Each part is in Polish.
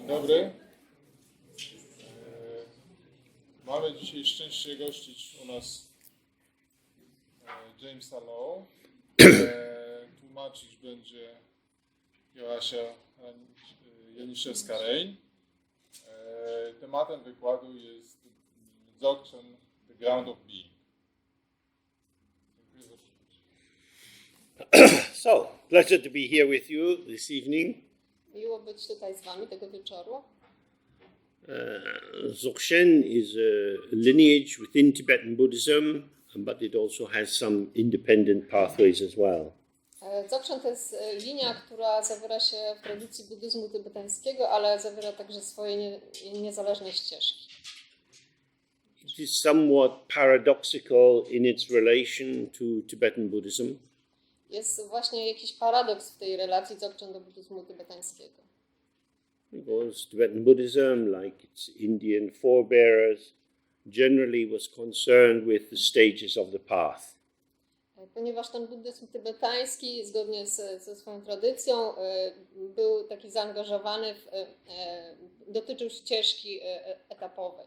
Dobry. Mamy dzisiaj szczęście gościć u nas Jamesa Law. Tłumaczyć będzie Raniszewska-Rain. Tematem wykładu jest Dzogchen, the ground of being. So, pleasure to be here with you this evening. Miło być tutaj z wami tego wieczoru. Dzogchen is a lineage within Tibetan Buddhism, but it also has some independent pathways as well. Dzogchen to jest linia, która zawiera się w tradycji buddyzmu tybetańskiego, ale zawiera także swoje niezależne ścieżki. It is somewhat paradoxical in its relation to Tibetan Buddhism. Jest właśnie jakiś paradoks w tej relacji Dzogchen do buddyzmu tybetańskiego. Because Tibetan Buddhism, like its Indian forebears, generally was concerned with the stages of the path. Ponieważ ten buddyzm tybetański, zgodnie ze swoją tradycją, był taki zaangażowany dotyczył ścieżki etapowej.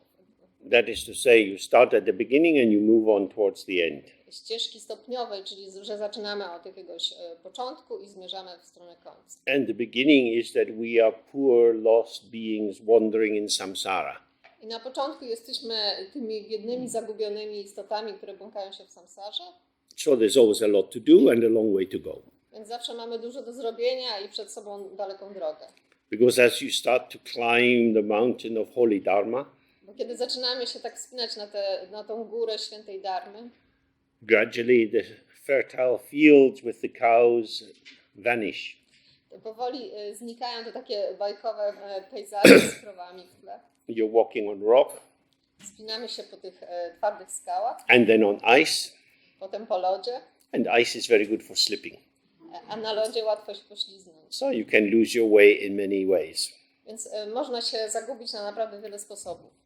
That is to say, you start at the beginning and you move on towards the end. Ścieżki stopniowej, czyli że zaczynamy od jakiegoś początku i zmierzamy w stronę końca. And the beginning is that we are poor, lost beings wandering in samsara. I na początku jesteśmy tymi biednymi, zagubionymi istotami, które błąkają się w samsarze. So there's always a lot to do and a long way to go. Więc zawsze mamy dużo do zrobienia i przed sobą daleką drogę. Because as you start to climb the mountain of holy dharma, Bo kiedy zaczynamy się tak wspinać na tą górę świętej Dharmy, gradually the fertile fields with the cows vanish. to powoli znikają te takie bajkowe pejzaże z krowami w tle. You're walking on rock Wspinamy się po tych twardych skałach, and then on ice, potem po lodzie, and ice is very good for slipping. a na lodzie łatwo się poślizgnąć. So you can lose your way in many ways. Więc można się zagubić na naprawdę wiele sposobów.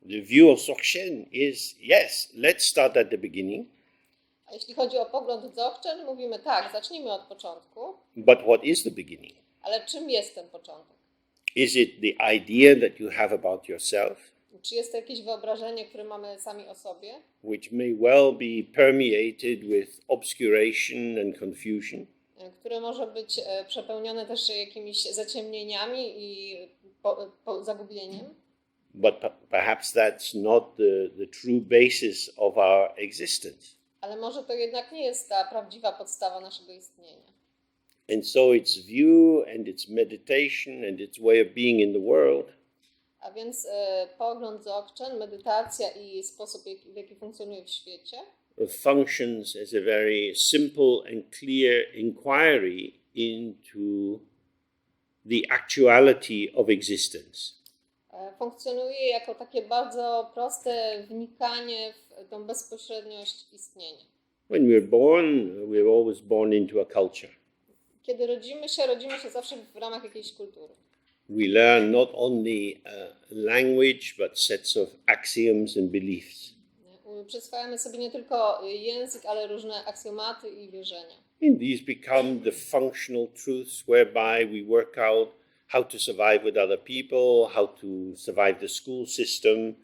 The view of Dzogchen is, yes, let's start at the beginning. A jeśli chodzi o pogląd Dzogchen, mówimy tak, zacznijmy od początku, But what is the beginning? ale czym jest ten początek? Is it the idea that you have about yourself, Czy jest to jakieś wyobrażenie, które mamy sami o sobie, which may well be permeated with obscuration and confusion? które może być przepełnione też jakimiś zaciemnieniami i zagubieniem? But perhaps that's not the true basis of our existence. Ale może to jednak nie jest ta prawdziwa podstawa naszego istnienia. And so its view and its meditation and its way of being in the world A więc pogląd Dzogchen, medytacja i sposób, w jaki funkcjonuje w świecie, functions as a very simple and clear inquiry into the actuality of existence. funkcjonuje jako takie bardzo proste wnikanie w tą bezpośredniość istnienia. When we're always born into a culture. Kiedy rodzimy się zawsze w ramach jakiejś kultury. We learn not only language, but sets of axioms and beliefs. Przyswajamy sobie nie tylko język, ale różne aksjomaty i wierzenia. And these become the functional truths whereby we work out how to survive with other people, how to survive the school system,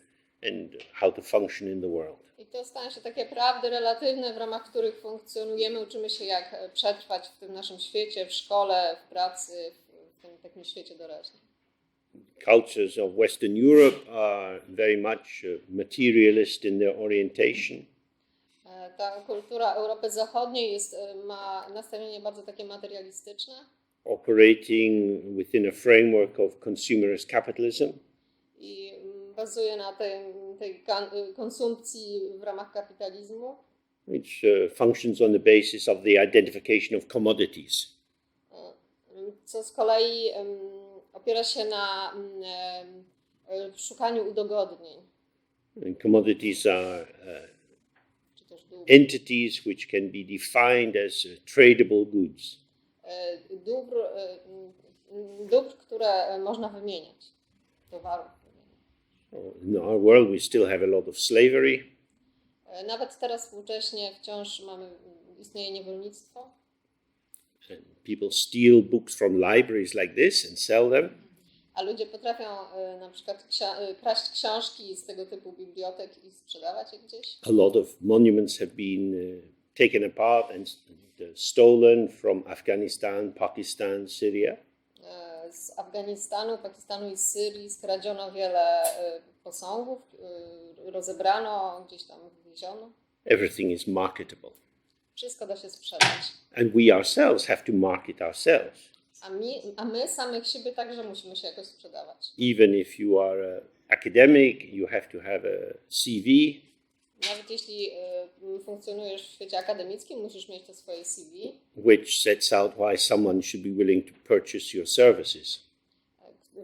and how to function in the world. I to stają się takie prawdy relatywne, w ramach których funkcjonujemy, uczymy się jak przetrwać w tym naszym świecie, w szkole, w pracy, w tym takim świecie doraźnym. Cultures of Western Europe are very much materialist in their orientation. Ta kultura Europy Zachodniej ma nastawienie bardzo takie materialistyczne. Operating within a framework of consumerist capitalism. I bazuje na tej konsumpcji w ramach kapitalizmu. Which functions on the basis of the identification of commodities. Co z kolei opiera się na szukaniu udogodnień. And commodities are entities which can be defined as tradable goods. Dóbr, które można wymieniać, towarów. In our world we still have a lot of slavery. Nawet teraz współcześnie wciąż istnieje niewolnictwo. And people steal books from libraries like this and sell them. A ludzie potrafią na przykład kraść książki z tego typu bibliotek i sprzedawać je gdzieś? A lot of monuments have been taken apart and stolen from Afghanistan, Pakistan, Syria. Z Afganistanu, Pakistanu i Syrii skradziono wiele posągów, rozebrano, gdzieś tam wywieziono. Everything is marketable. Wszystko da się sprzedać. And we ourselves have to market ourselves. A my samych siebie także musimy się jakoś sprzedawać. Even if you are an academic, you have to have a CV. Nawet jeśli funkcjonujesz w świecie akademickim, musisz mieć to swoje CV, which sets out why someone should be willing to purchase your services.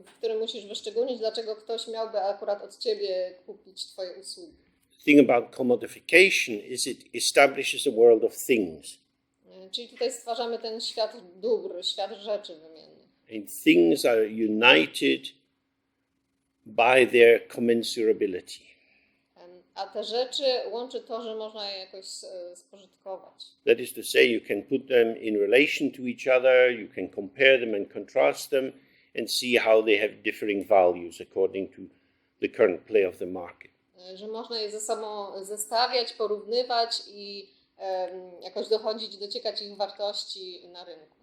w którym musisz wyszczególnić, dlaczego ktoś miałby akurat od ciebie kupić twoje usługi. The thing about commodification is it establishes a world of things. Czyli tutaj stwarzamy ten świat dóbr, świat rzeczy wymiennych. And things are united by their commensurability. A te rzeczy łączy to, że można je jakoś spożytkować. That is to say, you can put them in relation to each other, you can compare them and contrast them and see how they have differing values according to the current play of the market. Że można je ze sobą zestawiać, porównywać i jakoś dociekać ich wartości na rynku.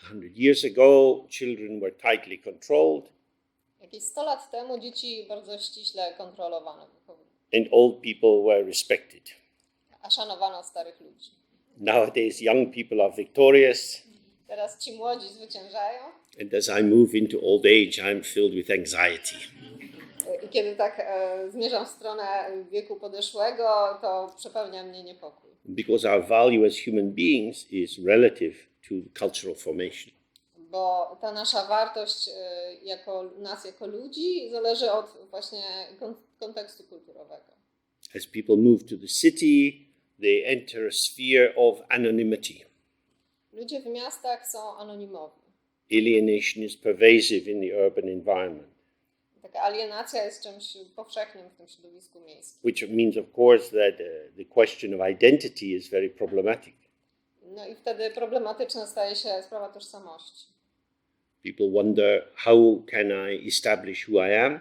100 years ago, children were tightly controlled. Jakieś 100 lat temu dzieci bardzo ściśle kontrolowano, And old people were respected. a szanowano starych ludzi. Nowadays, young people are victorious. Teraz ci młodzi zwyciężają. And as I move into old age, I'm filled with anxiety. I kiedy tak zmierzam w stronę wieku podeszłego, to przepełnia mnie niepokój. Because our value as human beings is relative to cultural formation. Bo ta nasza wartość nas jako ludzi zależy od właśnie kontekstu kulturowego. As people move to the city, they enter a sphere of anonymity. Ludzie w miastach są anonimowi. Alienation is pervasive in the urban environment. Taka alienacja jest czymś powszechnym w tym środowisku miejskim. Which means, of course, that the question of identity is very problematic. No i wtedy problematyczna staje się sprawa tożsamości. People wonder, how can I establish who I am?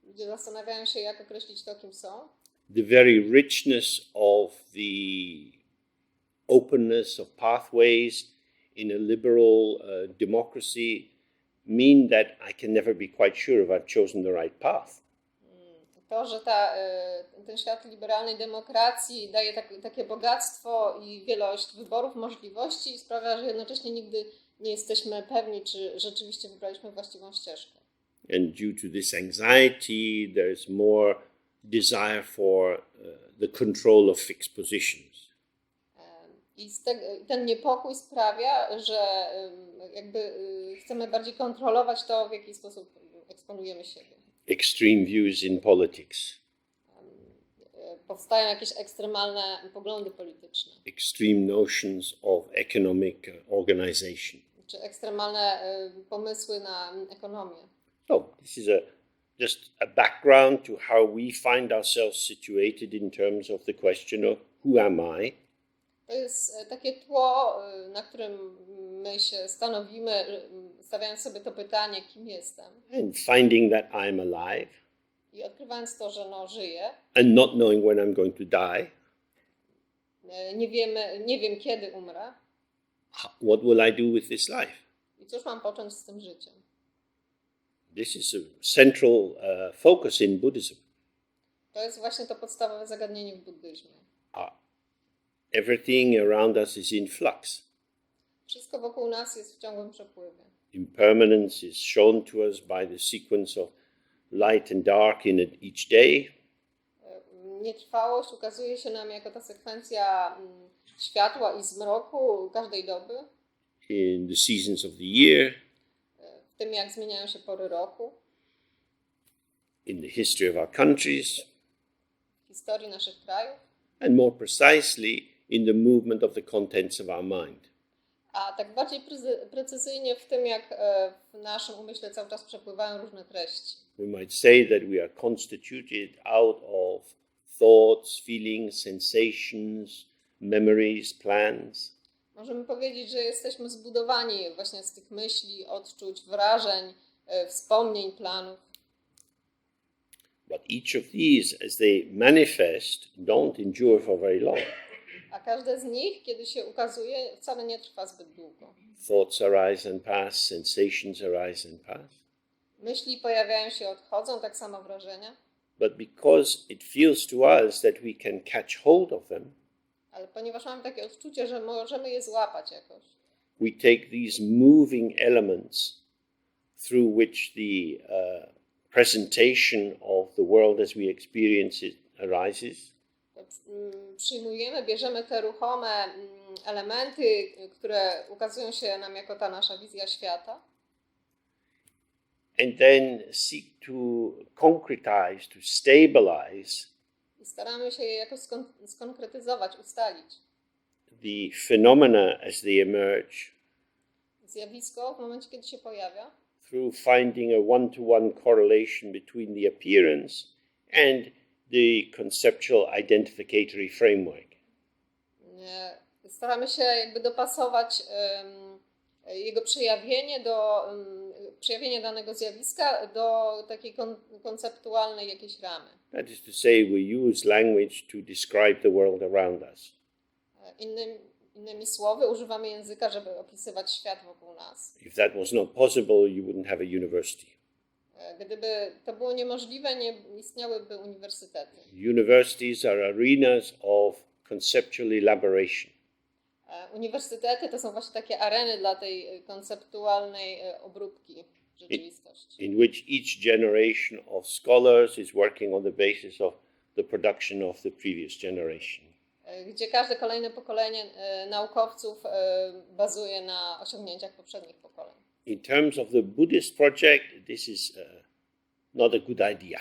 Ludzie zastanawiają się, jak określić to, kim są. The very richness of the openness of pathways in a liberal democracy mean that I can never be quite sure if I've chosen the right path. To, że ten świat liberalnej demokracji daje takie bogactwo i wielość wyborów, możliwości, sprawia, że jednocześnie nigdy nie jesteśmy pewni, czy rzeczywiście wybraliśmy właściwą ścieżkę. And due to this anxiety, there is more desire for the control of fixed positions. I ten niepokój sprawia, że jakby chcemy bardziej kontrolować to, w jaki sposób eksponujemy siebie. Extreme views in politics. Powstają jakieś ekstremalne poglądy polityczne. Extreme notions of economic organization. Czy ekstremalne pomysły na ekonomię. So this is just a background to how we find ourselves situated in terms of the question of who am I? To jest takie tło, na którym my się stanowimy, stawiając sobie to pytanie, kim jestem. And finding that I'm alive. I odkrywając to, że żyję. And not knowing when I'm going to die. Nie wiem kiedy umrę. What will I do with this life? I cóż mam począć z tym życiem? This is a central focus in Buddhism. To jest właśnie to podstawowe zagadnienie w buddyzmie. Everything around us is in flux. Wszystko wokół nas jest w ciągłym przepływie. Impermanence is shown to us by the sequence of light and dark in each day. Nietrwałość ukazuje się nam jako ta sekwencja światła i zmroku każdej doby. In the seasons of the year. W tym, jak zmieniają się pory roku. In the history of our countries. W historii naszych krajów. And more precisely in the movement of the contents of our mind. A tak bardziej precyzyjnie w tym, jak w naszym umyśle cały czas przepływają różne treści. We might say that we are constituted out of thoughts, feelings, sensations, memories, plans. Możemy powiedzieć, że jesteśmy zbudowani właśnie z tych myśli, odczuć, wrażeń, wspomnień, planów. But each of these, as they manifest, don't endure for very long. A każde z nich, kiedy się ukazuje, wcale nie trwa zbyt długo. Thoughts arise and pass, sensations arise and pass. Myśli pojawiają się, odchodzą, tak samo wrażenia. But because it feels to us that we can catch hold of them, Ale ponieważ mamy takie odczucie, że możemy je złapać jakoś, we take these moving elements through which the presentation of the world as we experience it arises. to przyjmujemy, bierzemy te ruchome elementy, które ukazują się nam jako ta nasza wizja świata. And then seek to concretize, to stabilize I staramy się je jakoś skonkretyzować, ustalić. the phenomena as they emerge Zjawisko w momencie, kiedy się pojawia, through finding a one-to-one correlation between the appearance and the conceptual identificatory framework. staramy się jakby dopasować jego przejawienie do przejawienie danego zjawiska do takiej konceptualnej jakiejś ramy. That is to say, we use language to describe the world around us. Innymi słowy, używamy języka, żeby opisywać świat wokół nas. If that was not possible, you wouldn't have a university. Gdyby to było niemożliwe, nie istniałyby uniwersytety. Universities are arenas of conceptual elaboration. Uniwersytety to są właśnie takie areny dla tej konceptualnej obróbki rzeczywistości. In which each generation of scholars is working on the basis of the production of the previous generation. Gdzie każde kolejne pokolenie naukowców bazuje na osiągnięciach poprzednich pokoleń. In terms of the Buddhist project, this is not a good idea.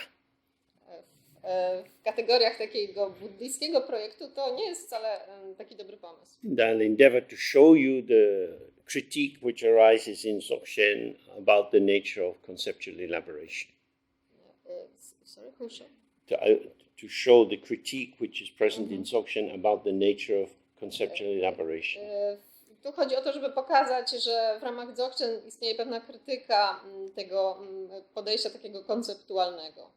W kategoriach takiego buddyjskiego projektu to nie jest wcale taki dobry pomysł. I'll endeavor to show you the critique which arises in Dzogchen about the nature of conceptual elaboration. Sorry, who show? To show the critique which is present in Dzogchen about the nature of conceptual elaboration. Tu chodzi o to, żeby pokazać, że w ramach Dzogchen istnieje pewna krytyka tego podejścia takiego konceptualnego.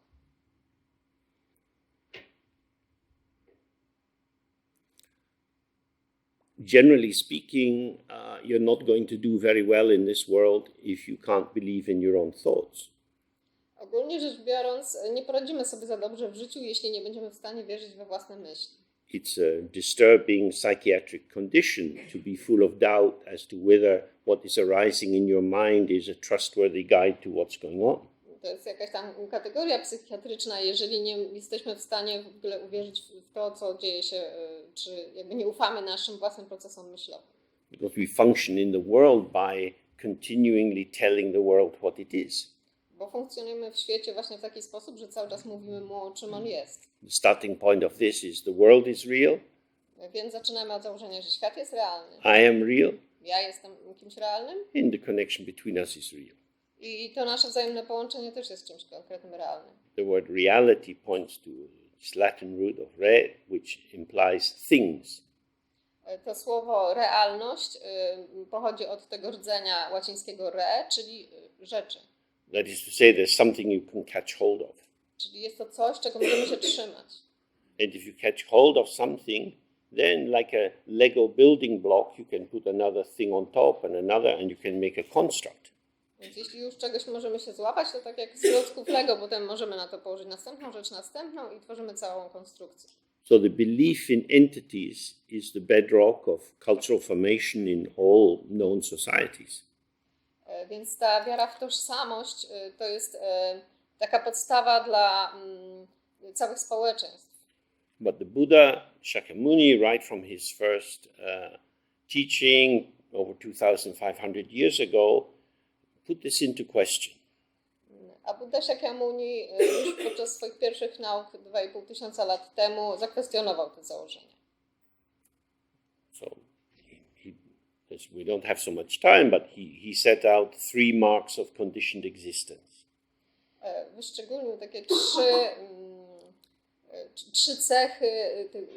Generally speaking, you're not going to do very well in this world if you can't believe in your own thoughts. Ogólnie rzecz biorąc, nie poradzimy sobie za dobrze w życiu, jeśli nie będziemy w stanie wierzyć we własne myśli. It's a disturbing psychiatric condition to be full of doubt as to whether what is arising in your mind is a trustworthy guide to what's going on. To jest jakaś tam kategoria psychiatryczna, jeżeli nie jesteśmy w stanie w ogóle uwierzyć w to, co dzieje się, czy jakby nie ufamy naszym własnym procesom myślowym. Because we function in the world by continually telling the world what it is. Bo funkcjonujemy w świecie właśnie w taki sposób, że cały czas mówimy mu, czym on jest. The starting point of this is the world is real. Więc zaczynamy od założenia, że świat jest realny. I am real. Ja jestem kimś realnym. And the connection between us is real. I to nasze wzajemne połączenie też jest czymś konkretnym, realnym. The word reality points to its Latin root of re, which implies things. To słowo realność pochodzi od tego rdzenia łacińskiego re, czyli rzeczy. That is to say, there's something you can catch hold of. Czyli jest to coś, czego możemy się trzymać. And if you catch hold of something, then like a Lego building block, you can put another thing on top and another, and you can make a construct. Więc jeśli już czegoś możemy się złapać, to tak jak z klocków Lego, potem możemy na to położyć następną rzecz, następną i tworzymy całą konstrukcję. So the belief in entities is the bedrock of cultural formation in all known societies. Więc ta wiara w tożsamość to jest taka podstawa dla całych społeczeństw. But the Buddha Shakyamuni, right from his first teaching over 2,500 years ago, put this into question. A Buddha Shakyamuni już podczas swoich pierwszych nauk 2500 lat temu zakwestionował te założenia. So we don't have so much time, but he set out 3 marks of conditioned existence. Wyszczególnił takie trzy cechy tej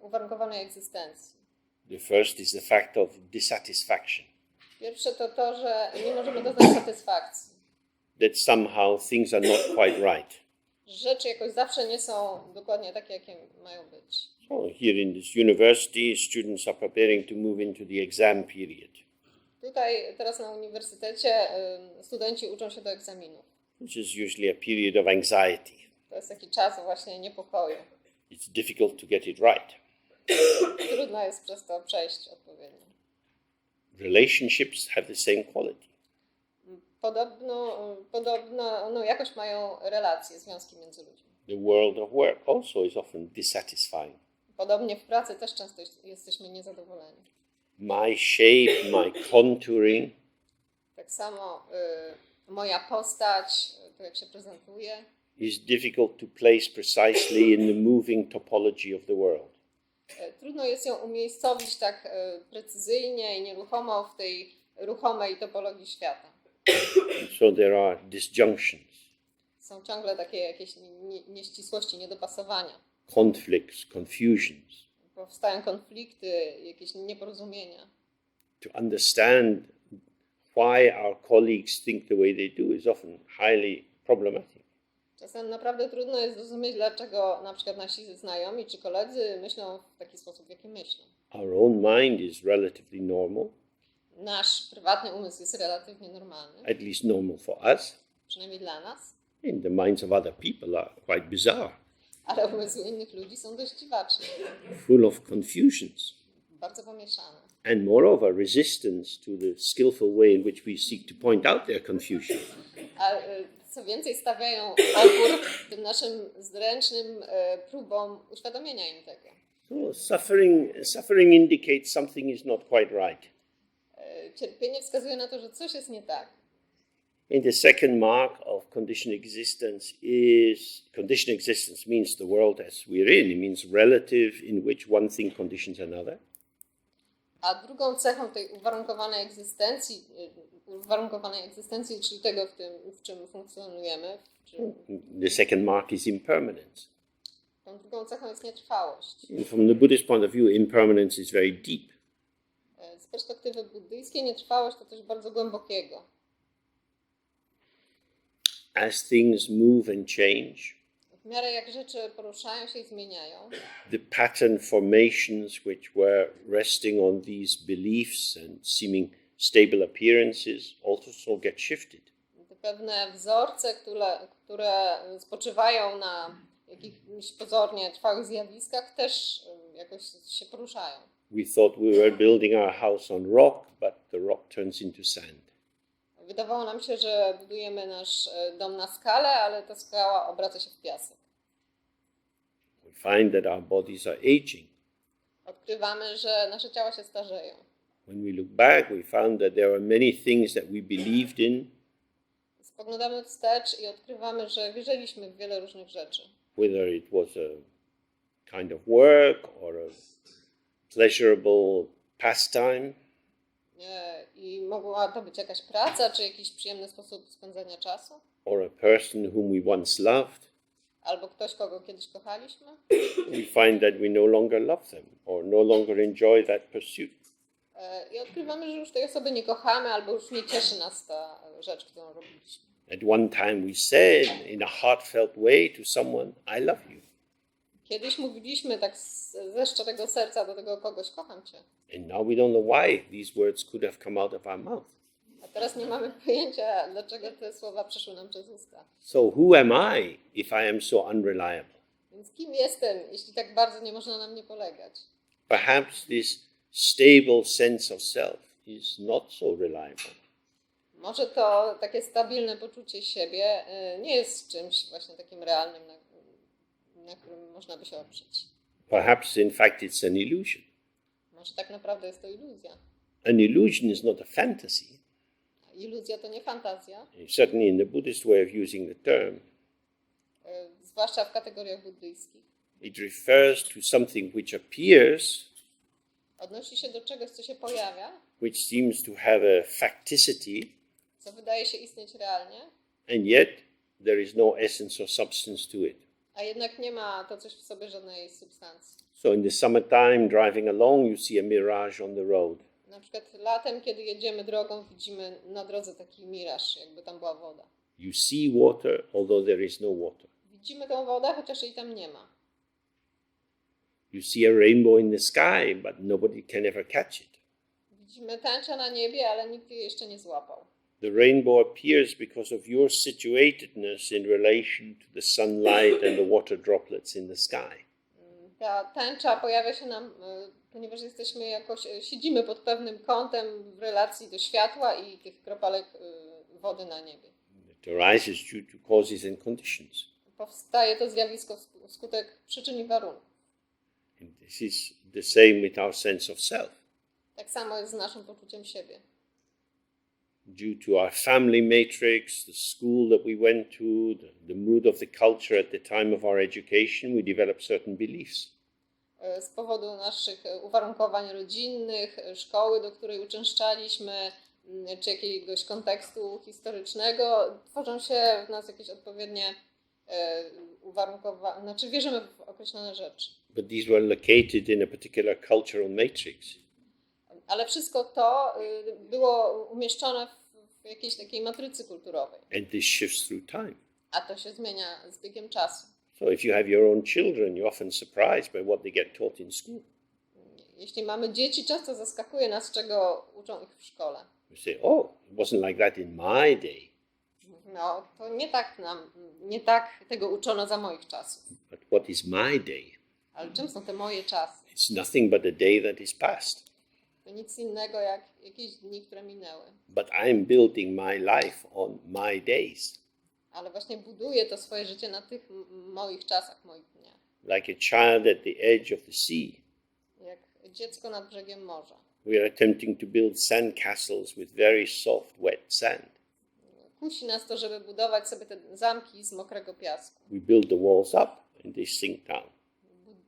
uwarunkowanej egzystencji. The first is the fact of dissatisfaction. Pierwsze to to, że nie możemy doznać satysfakcji. that somehow things are not quite right. Rzeczy jakoś zawsze nie są dokładnie takie, jakie mają być. So here in this university, students are preparing to move into the exam period, Tutaj teraz na uniwersytecie studenci uczą się do egzaminów. which is usually a period of anxiety. To jest taki czas właśnie niepokoju. It's difficult to get it right. Trudno jest przez to przejść odpowiednio. Relationships have the same quality. Podobno jakoś mają relacje, związki między ludźmi. The world of work also is often dissatisfying. Podobnie w pracy też często jesteśmy niezadowoleni. My shape, my contouring Tak samo moja postać, to jak się prezentuje, is difficult to place precisely in the moving topology of the world. Trudno jest ją umiejscowić tak precyzyjnie i nieruchomo w tej ruchomej topologii świata. So there are disjunctions, Są ciągle takie jakieś nieścisłości, niedopasowania. conflicts, confusions. Powstają konflikty, jakieś nieporozumienia. To understand why our colleagues think the way they do is often highly problematic. Czasem naprawdę trudno jest zrozumieć, dlaczego na przykład nasi znajomi czy koledzy myślą w taki sposób, w jaki myślą. Our own mind is relatively normal, Nasz prywatny umysł jest relatywnie normalny, at least normal for us, przynajmniej dla nas, and the minds of other people are quite bizarre, ale umysły innych ludzi są dość dziwaczne, full of confusions, bardzo pomieszane. and moreover resistance to the skillful way in which we seek to point out their confusion. A co więcej, stawiają opór tym naszym zręcznym próbom uświadomienia im tego. So suffering indicates something is not quite right. Cierpienie wskazuje na to, że coś jest nie tak. And the second mark of conditioned existence means the world as we're in. It means relative in which one thing conditions another. A drugą cechą tej uwarunkowanej egzystencji, czyli tego, w czym funkcjonujemy, The second mark is impermanence. tą drugą cechą jest nietrwałość. And from the Buddhist point of view, impermanence is very deep. Z perspektywy buddyjskiej nietrwałość to coś bardzo głębokiego. As things move and change, W miarę jak rzeczy poruszają się i zmieniają, the pattern formations which were resting on these beliefs and seeming stable appearances also get shifted. te pewne wzorce, które spoczywają na jakichś pozornie trwałych zjawiskach, też jakoś się poruszają. We thought we were building our house on rock, but the rock turns into sand. Wydawało nam się, że budujemy nasz dom na skale, ale ta skała obraca się w piasek. We find that our bodies are aging. Odkrywamy, że nasze ciała się starzeją. When we look back, we found that there are many things that we believed in, Spoglądamy wstecz i odkrywamy, że wierzyliśmy w wiele różnych rzeczy. whether it was a kind of work or a pleasurable pastime, I mogła to być jakaś praca, czy jakiś przyjemny sposób spędzania czasu, or a person whom we once loved. albo ktoś, kogo kiedyś kochaliśmy. We find that we no longer love them or no longer enjoy that pursuit. I odkrywamy, że już tej osoby nie kochamy, albo już nie cieszy nas ta rzecz, którą robiliśmy. At one time we said in a heartfelt way to someone, I love you. Kiedyś mówiliśmy tak ze szczerego serca do tego kogoś, kocham cię. And now we don't know why these words could have come out of our mouth. A teraz nie mamy pojęcia, dlaczego te słowa przeszły nam przez usta. So who am I if I am so unreliable? Więc kim jestem, jeśli tak bardzo nie można na mnie polegać? Perhaps this stable sense of self is not so reliable. Może to takie stabilne poczucie siebie nie jest czymś właśnie takim realnym, na którym można by się oprzeć. Perhaps in fact it's an illusion. Może tak naprawdę jest to iluzja. An illusion is not a fantasy. Iluzja to nie fantazja, Certainly in the Buddhist way of using the term, zwłaszcza w kategoriach buddyjskich. it refers to something which appears, Odnosi się do czegoś, co się pojawia, which seems to have a facticity, co wydaje się istnieć realnie, and yet there is no essence or substance to it. a jednak nie ma to coś w sobie żadnej substancji. So in the summertime, driving along, you see a mirage on the road. Na przykład latem, kiedy jedziemy drogą, widzimy na drodze taki miraż, jakby tam była woda. You see water, although there is no water. Widzimy tę wodę, chociaż jej tam nie ma. You see a rainbow in the sky, but nobody can ever catch it. Widzimy tęczę na niebie, ale nikt jej jeszcze nie złapał. The rainbow appears because of your situatedness in relation to the sunlight and the water droplets in the sky. Ta tęcza pojawia się nam, ponieważ jesteśmy jakoś, siedzimy pod pewnym kątem w relacji do światła i tych kropelek wody na niebie. It arises due to causes and conditions. Powstaje to zjawisko wskutek przyczyn i warunków. And this is the same with our sense of self. Tak samo jest z naszym poczuciem siebie. Due to our family matrix, the school that we went to, the mood of the culture at the time of our education, we develop certain beliefs. Z powodu naszych uwarunkowań rodzinnych, szkoły, do której uczęszczaliśmy, czy jakiegoś kontekstu historycznego, tworzą się w nas jakieś odpowiednie uwarunkowania, znaczy wierzymy w określone rzeczy. But these were located in a particular cultural matrix. Ale wszystko to było umieszczone w jakiejś takiej matrycy kulturowej. And this shifts through time. A to się zmienia z biegiem czasu. So if you have your own children, you're often surprised by what they get taught in school. Jeśli mamy dzieci, często zaskakuje nas, czego uczą ich w szkole. We say, oh, it wasn't like that in my day. No, to nie tak tego uczono za moich czasów. But what is my day? Ale czym są te moje czasy? It's nothing but a day that is past. To nic innego jak jakieś dni, które minęły. But I'm building my life on my days. Ale właśnie buduję to swoje życie na tych moich czasach, moich dniach. Like a child at the edge of the sea. Jak dziecko nad brzegiem morza. We are attempting to build sandcastles with very soft, wet sand. Kusi nas to, żeby budować sobie te zamki z mokrego piasku. We build the walls up and they sink down.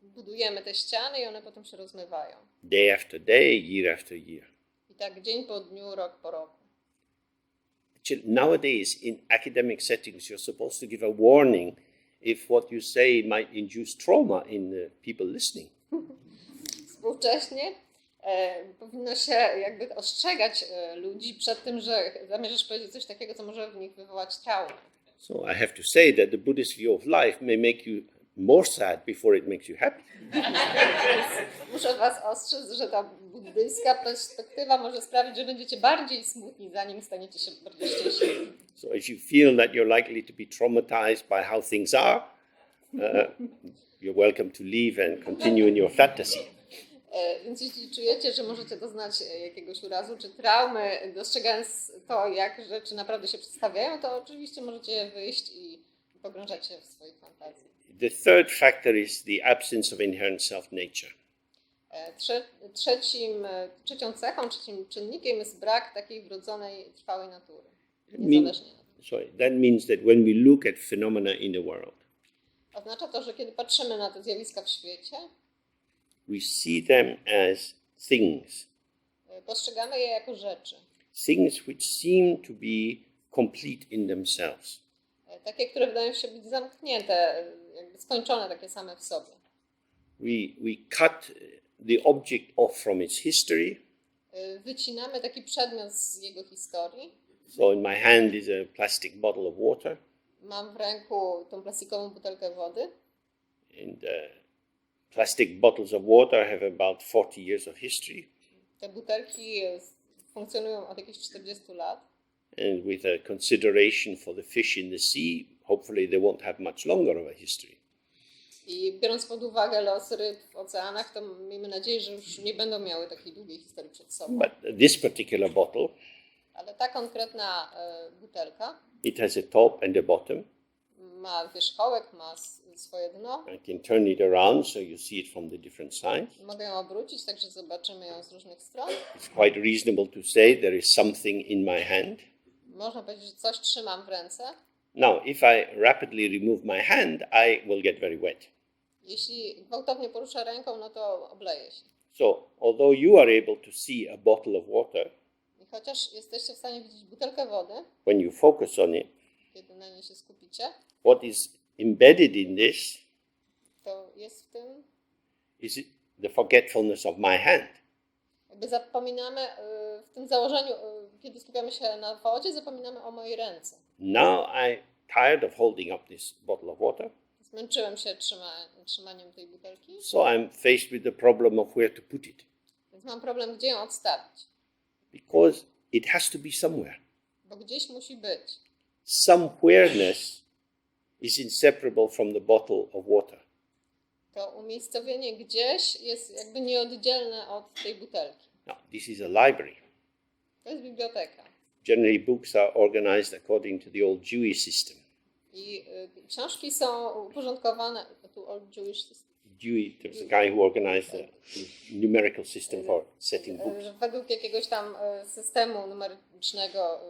Budujemy te ściany i one potem się rozmywają. Day after day, year after year. I tak dzień po dniu, rok po roku. Nowadays, in academic settings, you're supposed to give a warning if what you say might induce trauma in the people listening. Współcześnie powinno się jakby ostrzegać ludzi przed tym, że zamierzasz powiedzieć coś takiego, co może w nich wywołać traumę. So I have to say that the Buddhist view of life may make you more sad before it makes you happy. Muszę was ostrzec, że ta buddyjska perspektywa może sprawić, że będziecie bardziej smutni, zanim staniecie się bardziej szczęśliwi. So if you feel that you're likely to be traumatized by how things are, you're welcome to leave and continue in your fantasy. Więc jeśli czujecie, że możecie doznać jakiegoś urazu czy traumy, dostrzegając to, jak rzeczy naprawdę się przedstawiają, to oczywiście możecie wyjść i pogrążać się w swoich fantazji. The third factor is the absence of inherent self-nature. Trzecią cechą, trzecim czynnikiem jest brak takiej wrodzonej, trwałej natury. That means that when we look at phenomena in the world, oznacza to, że kiedy patrzymy na te zjawiska w świecie, we see them as things. Postrzegamy je jako rzeczy. Things which seem to be complete in themselves. Takie, które wydają się być zamknięte, jakby skończone takie same w sobie. We cut the object off from its history. Wycinamy taki przedmiot z jego historii. So in my hand is a plastic bottle of water. Mam w ręku tą plastikową butelkę wody. And plastic bottles of water have about 40 years of history. Te butelki funkcjonują od jakichś 40 lat. And with a consideration for the fish in the sea, hopefully they won't have much longer of a history. I biorąc pod uwagę los ryb w oceanach, to miejmy nadzieję, że już nie będą miały takiej długiej historii przed sobą. But this particular bottle, ale ta konkretna butelka, it has a top and a bottom. Ma wierzchołek, ma swoje dno. I can turn it around so you see it from the different sides. Mogę ją obrócić, tak że zobaczymy ją z różnych stron. It's quite reasonable to say there is something in my hand. Można powiedzieć, że coś trzymam w ręce. Now, if I rapidly remove my hand, I will get very wet. Jeśli gwałtownie poruszę ręką, no to obleję się. So, although you are able to see a bottle of water, i chociaż jesteście w stanie widzieć butelkę wody, when you focus on it, kiedy na niej się skupicie, what is embedded in this to jest w tym is the forgetfulness of my hand. Jakby zapominamy w tym założeniu, kiedy skupiamy się na wodzie, zapominamy o mojej ręce. now I'm tired of holding up this bottle of water. Zmęczyłem się trzymaniem tej butelki, So I'm faced with the problem of where to put it. więc mam problem, gdzie ją odstawić. Because it has to be somewhere. Bo gdzieś musi być. Somewhereness is inseparable from the bottle of water. To umiejscowienie gdzieś jest jakby nieoddzielne od tej butelki. Now, this is a library. To jest biblioteka. Generally, books are organized according to the old Jewish system. I książki są uporządkowane. Tu Old Jewish System. There was a guy who organized a numerical system for setting books. Według jakiegoś tam systemu numerycznego,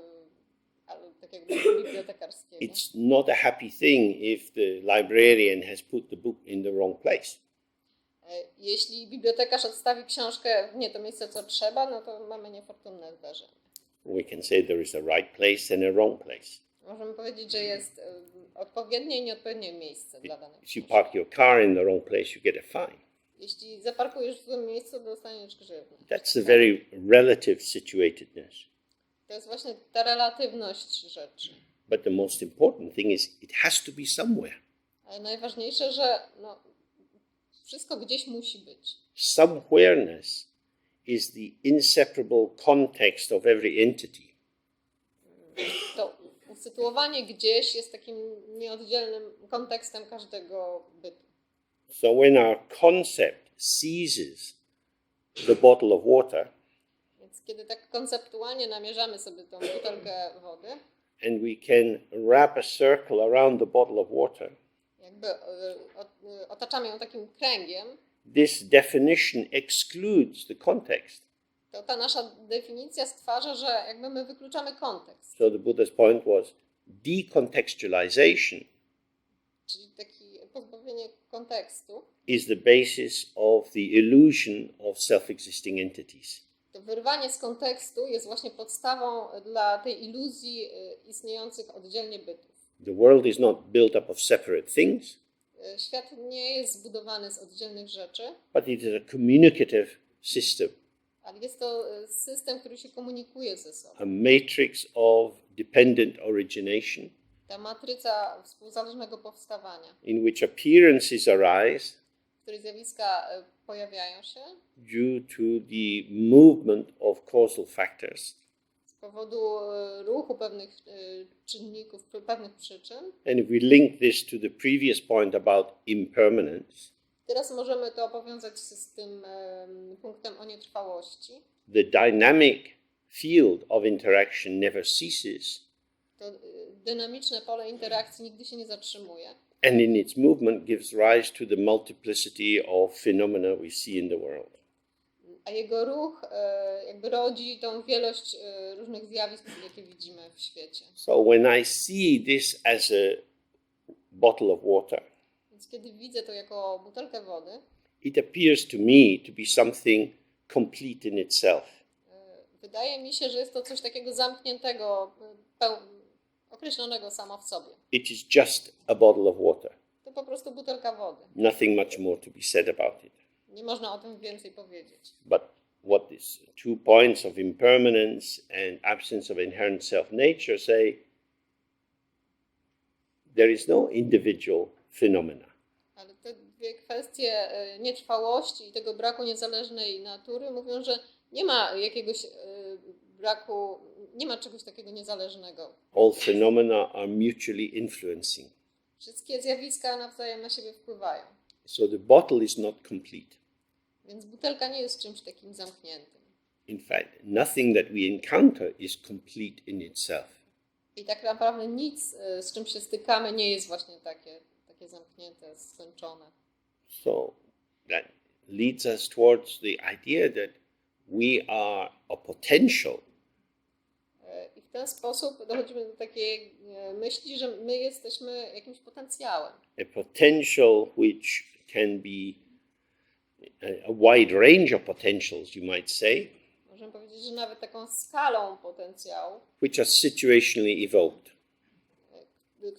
ale tak jakby bibliotekarskiego. It's not a happy thing if the librarian has put the book in the wrong place. Jeśli bibliotekarz odstawi książkę w nie to miejsce, co trzeba, no to mamy niefortunne zdarzenie. We can say there is a right place and a wrong place. Możemy powiedzieć, że jest odpowiednie i nieodpowiednie miejsce dla danej If you książki. park your car in the wrong place, you get a fine. Jeśli zaparkujesz w złym miejscu, dostaniesz grzywnę. That's the very relative situatedness. To jest właśnie ta relatywność rzeczy. But the most important thing is it has to be somewhere. Ale najważniejsze, że wszystko gdzieś musi być. Somewhereness is the inseparable context of every entity. To usytuowanie gdzieś jest takim nieoddzielnym kontekstem każdego bytu. So when our concept seizes the bottle of water, Więc kiedy tak konceptualnie namierzamy sobie tą butelkę wody, and we can wrap a circle around the bottle of water, jakby otaczamy ją takim kręgiem, this definition excludes the context. to ta nasza definicja stwarza, że jakby my wykluczamy kontekst. So the Buddha's point was decontextualization Czyli takie pozbawienie kontekstu. is the basis of the illusion of self-existing entities. To wyrwanie z kontekstu jest właśnie podstawą dla tej iluzji istniejących oddzielnie bytów. The world is not built up of separate things, Świat nie jest zbudowany z oddzielnych rzeczy, but it is a communicative system, ale jest to system, który się komunikuje ze sobą. a matrix of dependent origination Ta matryca współzależnego powstawania, in which appearances arise w której zjawiska pojawiają się due to the movement of causal factors. z powodu ruchu pewnych czynników, pewnych przyczyn. And if we link this to the previous point about impermanence, Teraz możemy to powiązać z tym punktem o nietrwałości. the dynamic field of interaction never ceases, To dynamiczne pole interakcji nigdy się nie zatrzymuje. and in its movement gives rise to the multiplicity of phenomena we see in the world. A jego ruch jakby rodzi tą wielość różnych zjawisk, jakie widzimy w świecie. So when I see this as a bottle of water, Więc kiedy widzę to jako butelkę wody, it appears to me to be something complete in itself. wydaje mi się, że jest to coś takiego zamkniętego, określonego samo w sobie. It is just a bottle of water. To po prostu butelka wody. Nothing much more to be said about it. Nie można o tym więcej powiedzieć. But what these 2 points of impermanence and absence of inherent self-nature say, there is no individual phenomena. Ale te dwie kwestie nietrwałości i tego braku niezależnej natury mówią, że nie ma jakiegoś braku, nie ma czegoś takiego niezależnego. All phenomena are mutually influencing. Wszystkie zjawiska nawzajem na siebie wpływają. So the bottle is not complete. Więc butelka nie jest czymś takim zamkniętym. In fact, nothing that we encounter is complete in itself. I tak naprawdę nic, z czym się stykamy, nie jest właśnie takie zamknięte, skończone. So that leads us towards the idea that we are a potential. I w ten sposób dochodzimy do takiej myśli, że my jesteśmy jakimś potencjałem. A potential which can be a wide range of potentials, you might say, Możemy powiedzieć, że nawet taką skalą potencjału, which are situationally evoked.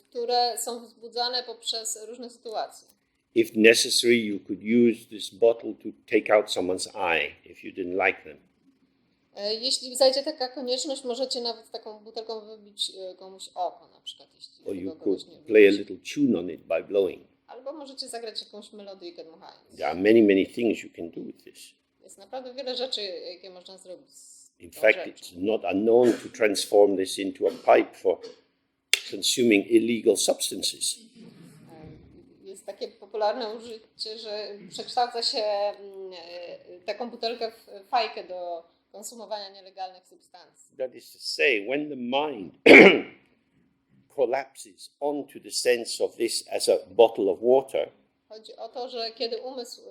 które są wzbudzane poprzez różne sytuacje. If necessary, you could use this bottle to take out someone's eye if you didn't like them. Jeśli zajdzie taka konieczność, możecie nawet taką butelką wybić komuś oko, na przykład, jeśli Or you tego kogoś could nie play a lubicie. little tune on it by blowing. Albo możecie zagrać jakąś melodyjkę dmuchając. There are many, many things you can do with this. Jest naprawdę wiele rzeczy, jakie można zrobić z In tą fact, rzeczą. it's not unknown to transform this into a pipe for consuming illegal substances. Jest takie popularne użycie, że przekształca się taką butelkę w fajkę do konsumowania nielegalnych substancji. That is to say, when the mind collapses onto the sense of this as a bottle of water, Chodzi o to, że kiedy umysł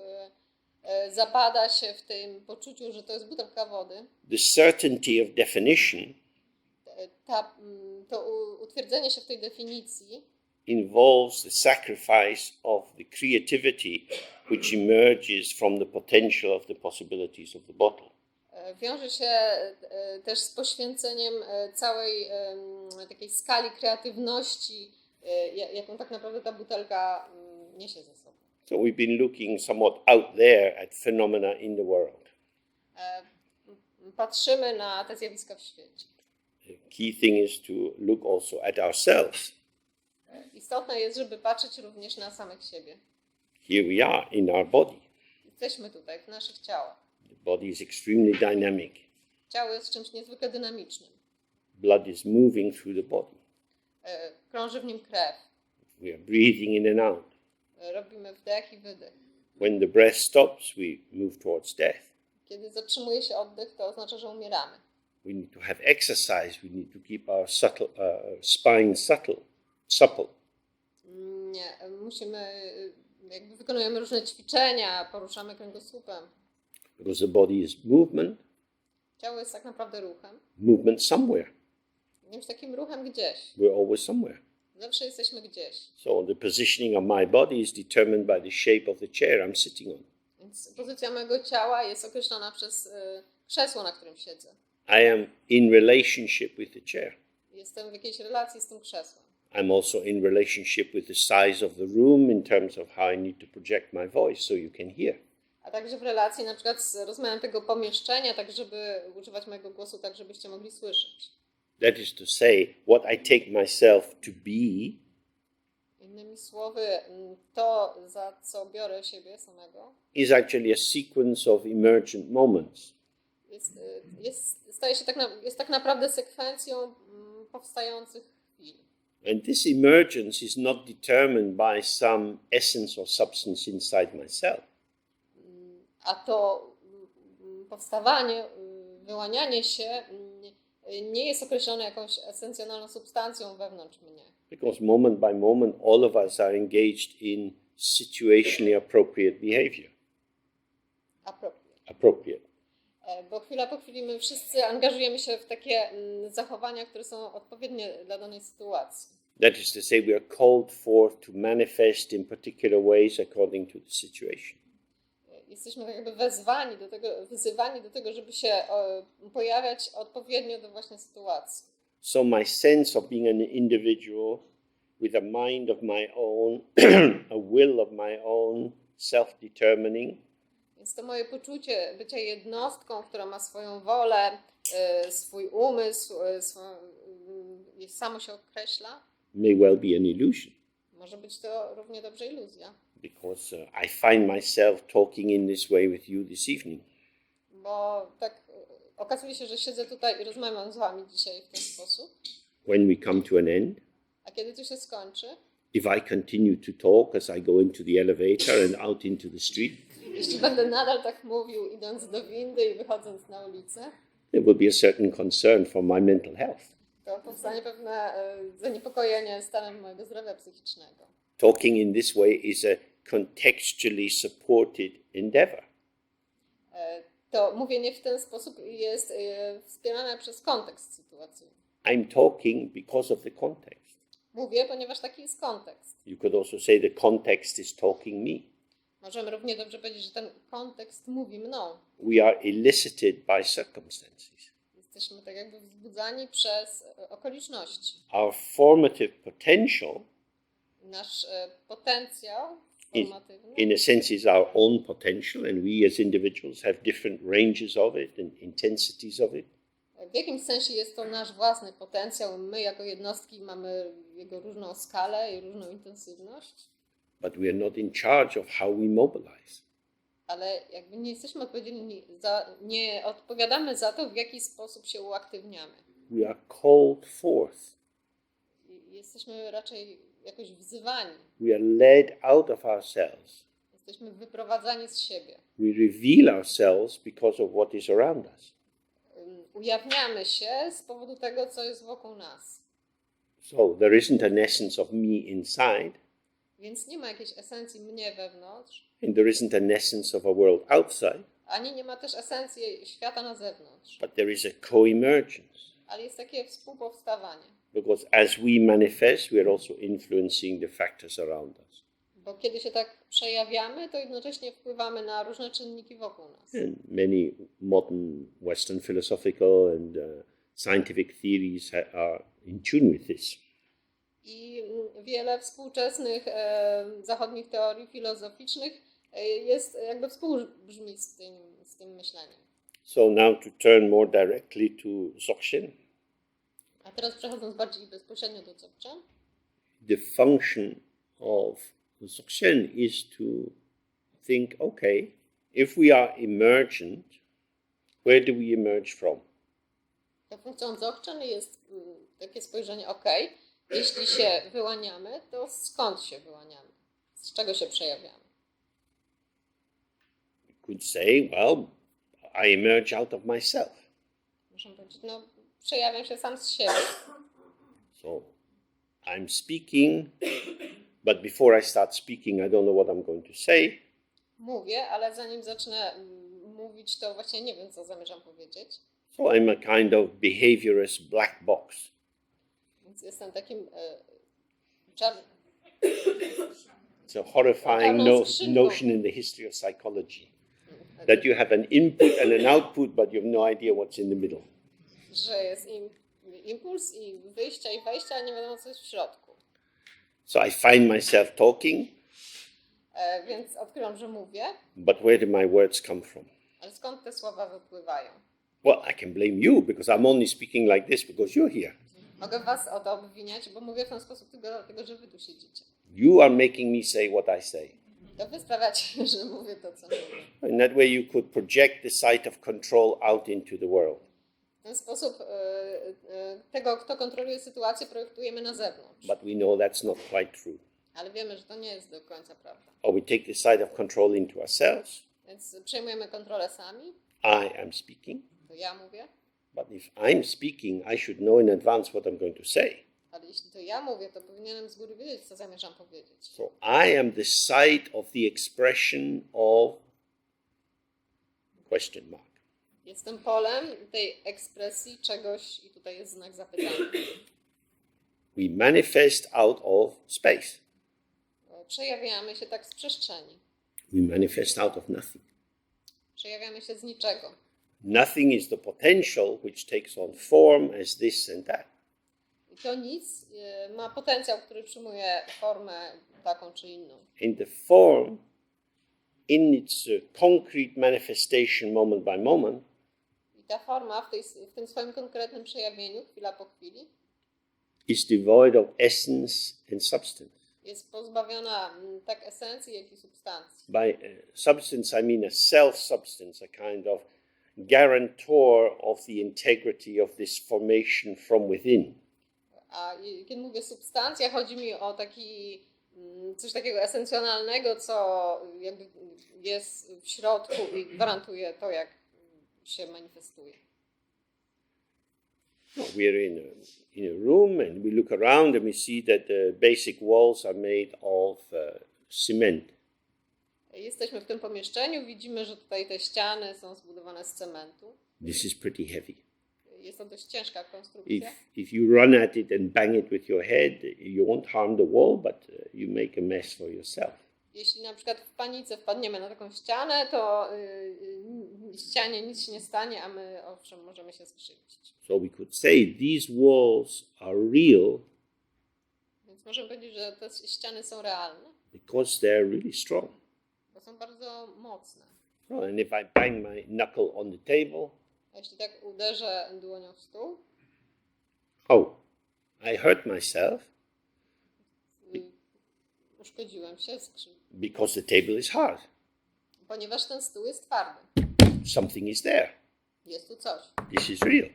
zapada się w tym poczuciu, że to jest butelka wody, the certainty of definition to utwierdzenie się w tej definicji involves the sacrifice of the creativity which emerges from the potential of the possibilities of the bottle. wiąże się też z poświęceniem całej takiej skali kreatywności, jaką tak naprawdę ta butelka niesie ze sobą. So we've been looking somewhat out there at phenomena in the world. Patrzymy na te zjawiska w świecie. The key thing is to look also at ourselves. Istotne jest, żeby patrzeć również na samych siebie. Here we are in our body. Jesteśmy tutaj, w naszych ciałach. The body is extremely dynamic. Ciało jest czymś niezwykle dynamicznym. Blood is moving through the body. Krąży w nim krew. We are breathing in and out. Robimy wdech i wydech. When the breath stops, we move towards death. Kiedy zatrzymuje się oddech, to oznacza, że umieramy. We need to have exercise. We need to keep our spine supple. Nie, musimy, jakby wykonujemy różne ćwiczenia, poruszamy kręgosłupem. Because the body is movement, Ciało jest tak naprawdę ruchem. movement somewhere. Jakimś takim ruchem gdzieś. We're always somewhere. Zawsze jesteśmy gdzieś. So the positioning of my body is determined by the shape of the chair I'm sitting on. Więc pozycja mojego ciała jest określona przez krzesło, na którym siedzę. I am in relationship with the chair. Jestem w jakiejś relacji z tym krzesłem. I'm also in relationship with the size of the room in terms of how I need to project my voice so you can hear. A także w relacji na przykład z rozmiarem tego pomieszczenia, tak żeby używać mojego głosu tak, żebyście mogli słyszeć. That is to say, what I take myself to be Innymi słowy, to za co biorę siebie samego is actually a sequence of emergent moments. jest tak naprawdę sekwencją powstających chwil. And this emergence is not determined by some essence or substance inside myself. A to powstawanie, wyłanianie się nie jest określone jakąś esencjonalną substancją wewnątrz mnie. Because moment by moment, all of us are engaged in situationally appropriate behavior. Appropriate. Bo chwila po chwili my wszyscy angażujemy się w takie zachowania, które są odpowiednie dla danej sytuacji. That is to say, we are called forth to manifest in particular ways according to the situation. Jesteśmy tak jakby wyzywani do tego, żeby się pojawiać odpowiednio do właśnie sytuacji. So my sense of being an individual with a mind of my own, a will of my own, self-determining, Więc to moje poczucie bycia jednostką, która ma swoją wolę, swój umysł, samo się określa, may well be an illusion. może być to równie dobrze iluzja. Because I find myself talking in this way with you this evening. Bo tak okazuje się, że siedzę tutaj i rozmawiam z wami dzisiaj w ten sposób. When we come to an end, A kiedy to się skończy, if I continue to talk as I go into the elevator and out into the street, jeśli będę nadal tak mówił, idąc do windy i wychodząc na ulicę, there will be a certain concern for my mental health. to powstanie pewne zaniepokojenie stanem mojego zdrowia psychicznego. Talking in this way is a contextually supported endeavor. To mówienie w ten sposób jest wspierane przez kontekst sytuacyjny. I'm talking because of the context. Mówię, ponieważ taki jest kontekst. You could also say the context is talking me. Możemy równie dobrze powiedzieć, że ten kontekst mówi mną. We are elicited by circumstances. Jesteśmy tak jakby wzbudzani przez okoliczności. Our formative potential Nasz potencjał formatywny. In a sense, is our own potential, and we as individuals have different ranges of it and intensities of it. W jakimś sensie jest to nasz własny potencjał. My jako jednostki mamy jego różną skalę i różną intensywność. But we are not in charge of how we mobilize. Ale jakby nie jesteśmy odpowiedzialni nie odpowiadamy za to, w jaki sposób się uaktywniamy. We are called forth. Jesteśmy raczej jakoś wzywani. We are led out of ourselves. Jesteśmy wyprowadzani z siebie. We reveal ourselves because of what is around us. Ujawniamy się z powodu tego, co jest wokół nas. So there isn't an essence of me inside. Więc nie ma jakiejś esencji mnie wewnątrz. And there isn't an essence of a world outside. Ani nie ma też esencji świata na zewnątrz. But there is a co-emergence. Ale jest takie współpowstawanie. Because as we manifest, we are also influencing the factors around us. Bo kiedy się tak przejawiamy, to jednocześnie wpływamy na różne czynniki wokół nas. And many modern Western philosophical and scientific theories are in tune with this. I wiele współczesnych zachodnich teorii filozoficznych jest jakby współbrzmi z tym myśleniem. So now to turn more directly to Dzogchen. A teraz przechodząc bardziej bezpośrednio do Dzogchen. The function of Dzogchen is to think, okay, if we are emergent, where do we emerge from? To funkcją Dzogchen jest takie spojrzenie, jeśli się wyłaniamy, to skąd się wyłaniamy? Z czego się przejawiamy? You could say, well, I emerge out of myself. Muszę powiedzieć, przejawiam się sam z siebie. So, I'm speaking, but before I start speaking, I don't know what I'm going to say. Mówię, ale zanim zacznę mówić, to właśnie nie wiem, co zamierzam powiedzieć. So I'm a kind of behaviorist black box. Więc jestem takim It's a horrifying notion in the history of psychology. That you have an input and an output, but you have no idea what's in the middle. Że jest impuls i wyjścia i wejścia, a nie wiadomo, co jest w środku. So I find myself talking. Więc odkryłam, że mówię. But where do my words come from? Ale skąd te słowa wypływają? Well, I can blame you because I'm only speaking like this because you're here. Mogę was o to obwiniać, bo mówię w ten sposób tylko dlatego, że wy tu siedzicie. You are making me say what I say. To wy sprawiacie, że mówię to, co mówię. In that way you could project the site of control out into the world. W ten sposób tego, kto kontroluje sytuację, projektujemy na zewnątrz. But we know that's not quite true. Ale wiemy, że to nie jest do końca prawda. Or we take the site of control into ourselves. Więc przejmujemy kontrolę sami. I am speaking. To ja mówię. But if I'm speaking, I should know in advance what I'm going to say. Ale jeśli to ja mówię, to powinienem z góry wiedzieć, co zamierzam powiedzieć. So I am the site of the expression of question mark. Jestem polem tej ekspresji czegoś i tutaj jest znak zapytania. We manifest out of space. Przejawiamy się tak z przestrzeni. We manifest out of nothing. Przejawiamy się z niczego. Nothing is the potential which takes on form as this and that. I to nic ma potencjał, który przyjmuje formę taką czy inną. And the form, in its concrete manifestation moment by moment, I ta forma w tym swoim konkretnym przejawieniu, chwila po chwili, is devoid of essence and substance. jest pozbawiona tak esencji, jak i substancji. By substance, I mean a self-substance, a kind of guarantor of the integrity of this formation from within. A kiedy mówię substancja, chodzi mi o coś takiego esencjonalnego, co jakby jest w środku i gwarantuje to, jak się manifestuje. We're in a room and we look around and we see that the basic walls are made of cement. Jesteśmy w tym pomieszczeniu, widzimy, że tutaj te ściany są zbudowane z cementu. This is pretty heavy. Jest to dość ciężka konstrukcja. If you run at it and bang it with your head, you won't harm the wall, but you make a mess for yourself. Jeśli na przykład w panice wpadniemy na taką ścianę, to ścianie nic się nie stanie, a my owszem możemy się skrzywdzić. So we could say these walls are real. Więc Możemy powiedzieć, że te ściany są realne, because they're really strong. bo są bardzo mocne. Oh, and if I bang my knuckle on the table, A jeśli tak uderzę dłonią w stół, oh, I hurt myself uszkodziłem się, because the table is hard. ponieważ ten stół jest twardy. Something is there. Jest tu coś, This is real.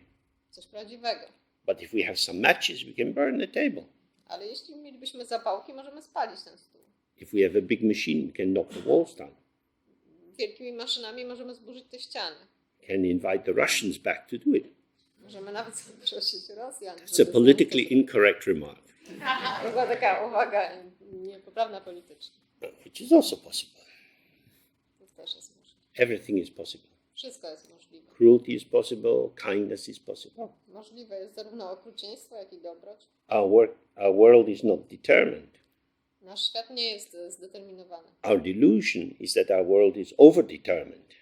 coś prawdziwego. But if we have some matches, we can burn the table. Ale jeśli mielibyśmy zapałki, możemy spalić ten stół. If we have a big machine, we can knock the walls down. Wielkimi maszynami możemy zburzyć te ściany. Can invite the Russians back to do it. Możemy nawet zaprosić Rosjan. It's a politically incorrect remark, To była taka uwaga niepoprawna politycznie. which is also possible. To też jest możliwe. Everything is possible. Wszystko jest możliwe. Cruelty is possible, kindness is possible. Możliwe jest zarówno okrucieństwo, jak i dobroć. Our world is not determined. Nasz świat nie jest zdeterminowany. Our delusion is that our world is overdetermined,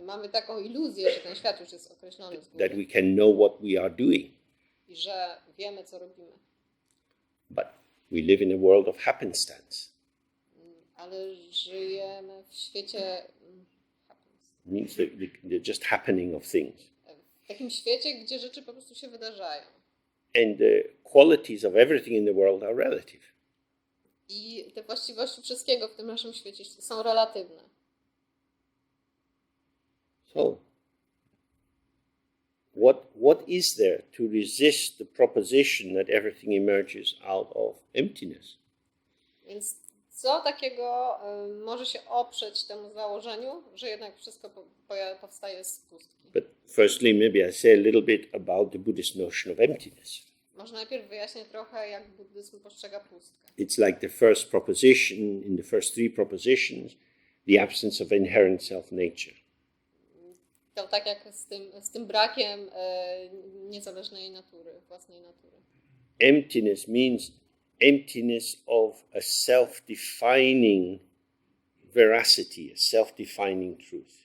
Mamy taką iluzję, że ten świat już jest określony z that góry we can know what we are doing. i że wiemy, co robimy. But we live in a world of happenstance. Ale żyjemy w świecie It means the just happening of things. w takim świecie, gdzie rzeczy po prostu się wydarzają. And the qualities of everything in the world are relative. I te właściwości wszystkiego w tym naszym świecie są relatywne. So, what is there to resist the proposition that everything emerges out of emptiness? Więc co takiego może się oprzeć temu założeniu, że jednak wszystko powstaje z pustki? But firstly, maybe I say a little bit about the Buddhist notion of emptiness. Może najpierw wyjaśnię trochę, jak buddyzm postrzega pustkę. It's like the first proposition, in the first three propositions, the absence of inherent self-nature. To tak jak z tym brakiem niezależnej natury, własnej natury. Emptiness means emptiness of a self-defining veracity, a self-defining truth.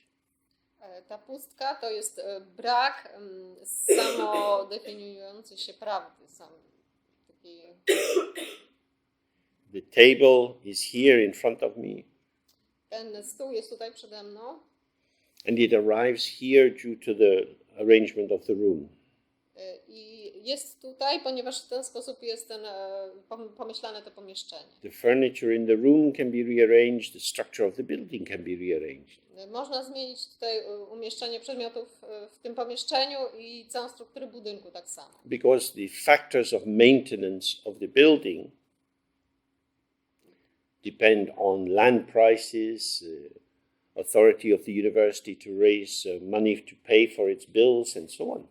Ta pustka to jest brak samodefiniującej się prawdy. The table is here in front of me, Ten stół jest tutaj przede mną and it arrives here due to the arrangement of the room. i jest tutaj, ponieważ w ten sposób jest pomyślane to pomieszczenie. The furniture in the room can be rearranged, the structure of the building can be rearranged. Można zmienić tutaj umieszczenie przedmiotów w tym pomieszczeniu i całą strukturę budynku tak samo. Because the factors of maintenance of the building depend on land prices, authority of the university to raise money to pay for its bills and so on.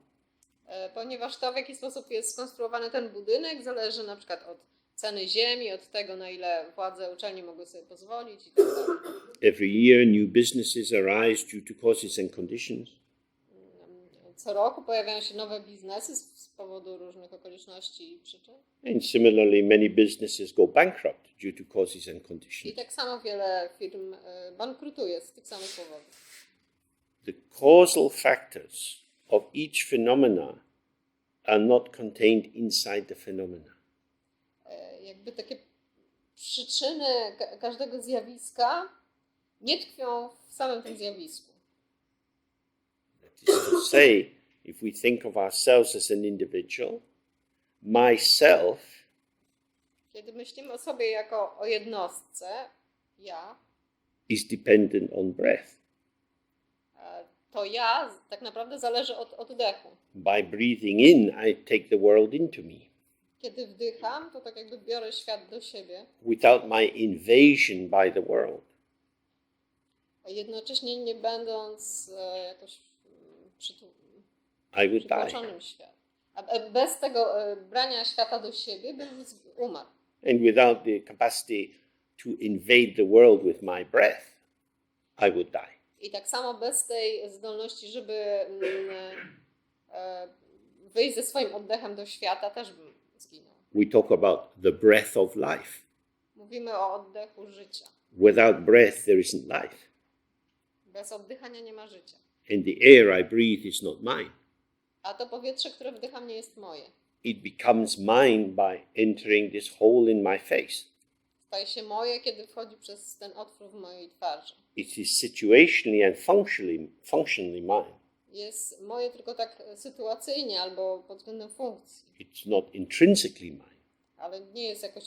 Ponieważ to, w jaki sposób jest skonstruowany ten budynek, zależy na przykład od ceny ziemi, od tego, na ile władze uczelni mogły sobie pozwolić i tak dalej. Every year new businesses arise due to causes and conditions. Co roku pojawiają się nowe biznesy z powodu różnych okoliczności i przyczyn. And similarly, many businesses go bankrupt due to causes and I conditions. tak samo wiele firm bankrutuje z tych samych powodów. The causal factors of each phenomena are not contained inside the phenomena. Jakby takie przyczyny każdego zjawiska nie tkwią w samym tym zjawisku. That is to say, if we think of ourselves as an individual, myself Kiedy myślimy o sobie jako o jednostce, ja, is dependent on breath. to ja tak naprawdę zależy od oddechu. By breathing in, I take the world into me. Kiedy wdycham, to tak jakby biorę świat do siebie, Without my invasion by the world, a jednocześnie nie będąc jakoś I would die. przytłoczonym światem. A bez tego brania świata do siebie bym umarł. And without the capacity to invade the world with my breath, I would die. I tak samo bez tej zdolności, żeby wyjść ze swoim oddechem do świata, też bym zginął. We talk about the breath of life. Mówimy o oddechu życia. Without breath, there isn't life. Bez oddychania nie ma życia. And the air I breathe is not mine. A to powietrze, które wdycham, nie jest moje. it becomes mine by entering this hole in my face. Staje się moje, kiedy wchodzi przez ten otwór w mojej twarzy. It is situationally and functionally mine. Jest moje tylko tak sytuacyjnie albo pod względem funkcji. It's not intrinsically mine. Ale nie jest jakoś,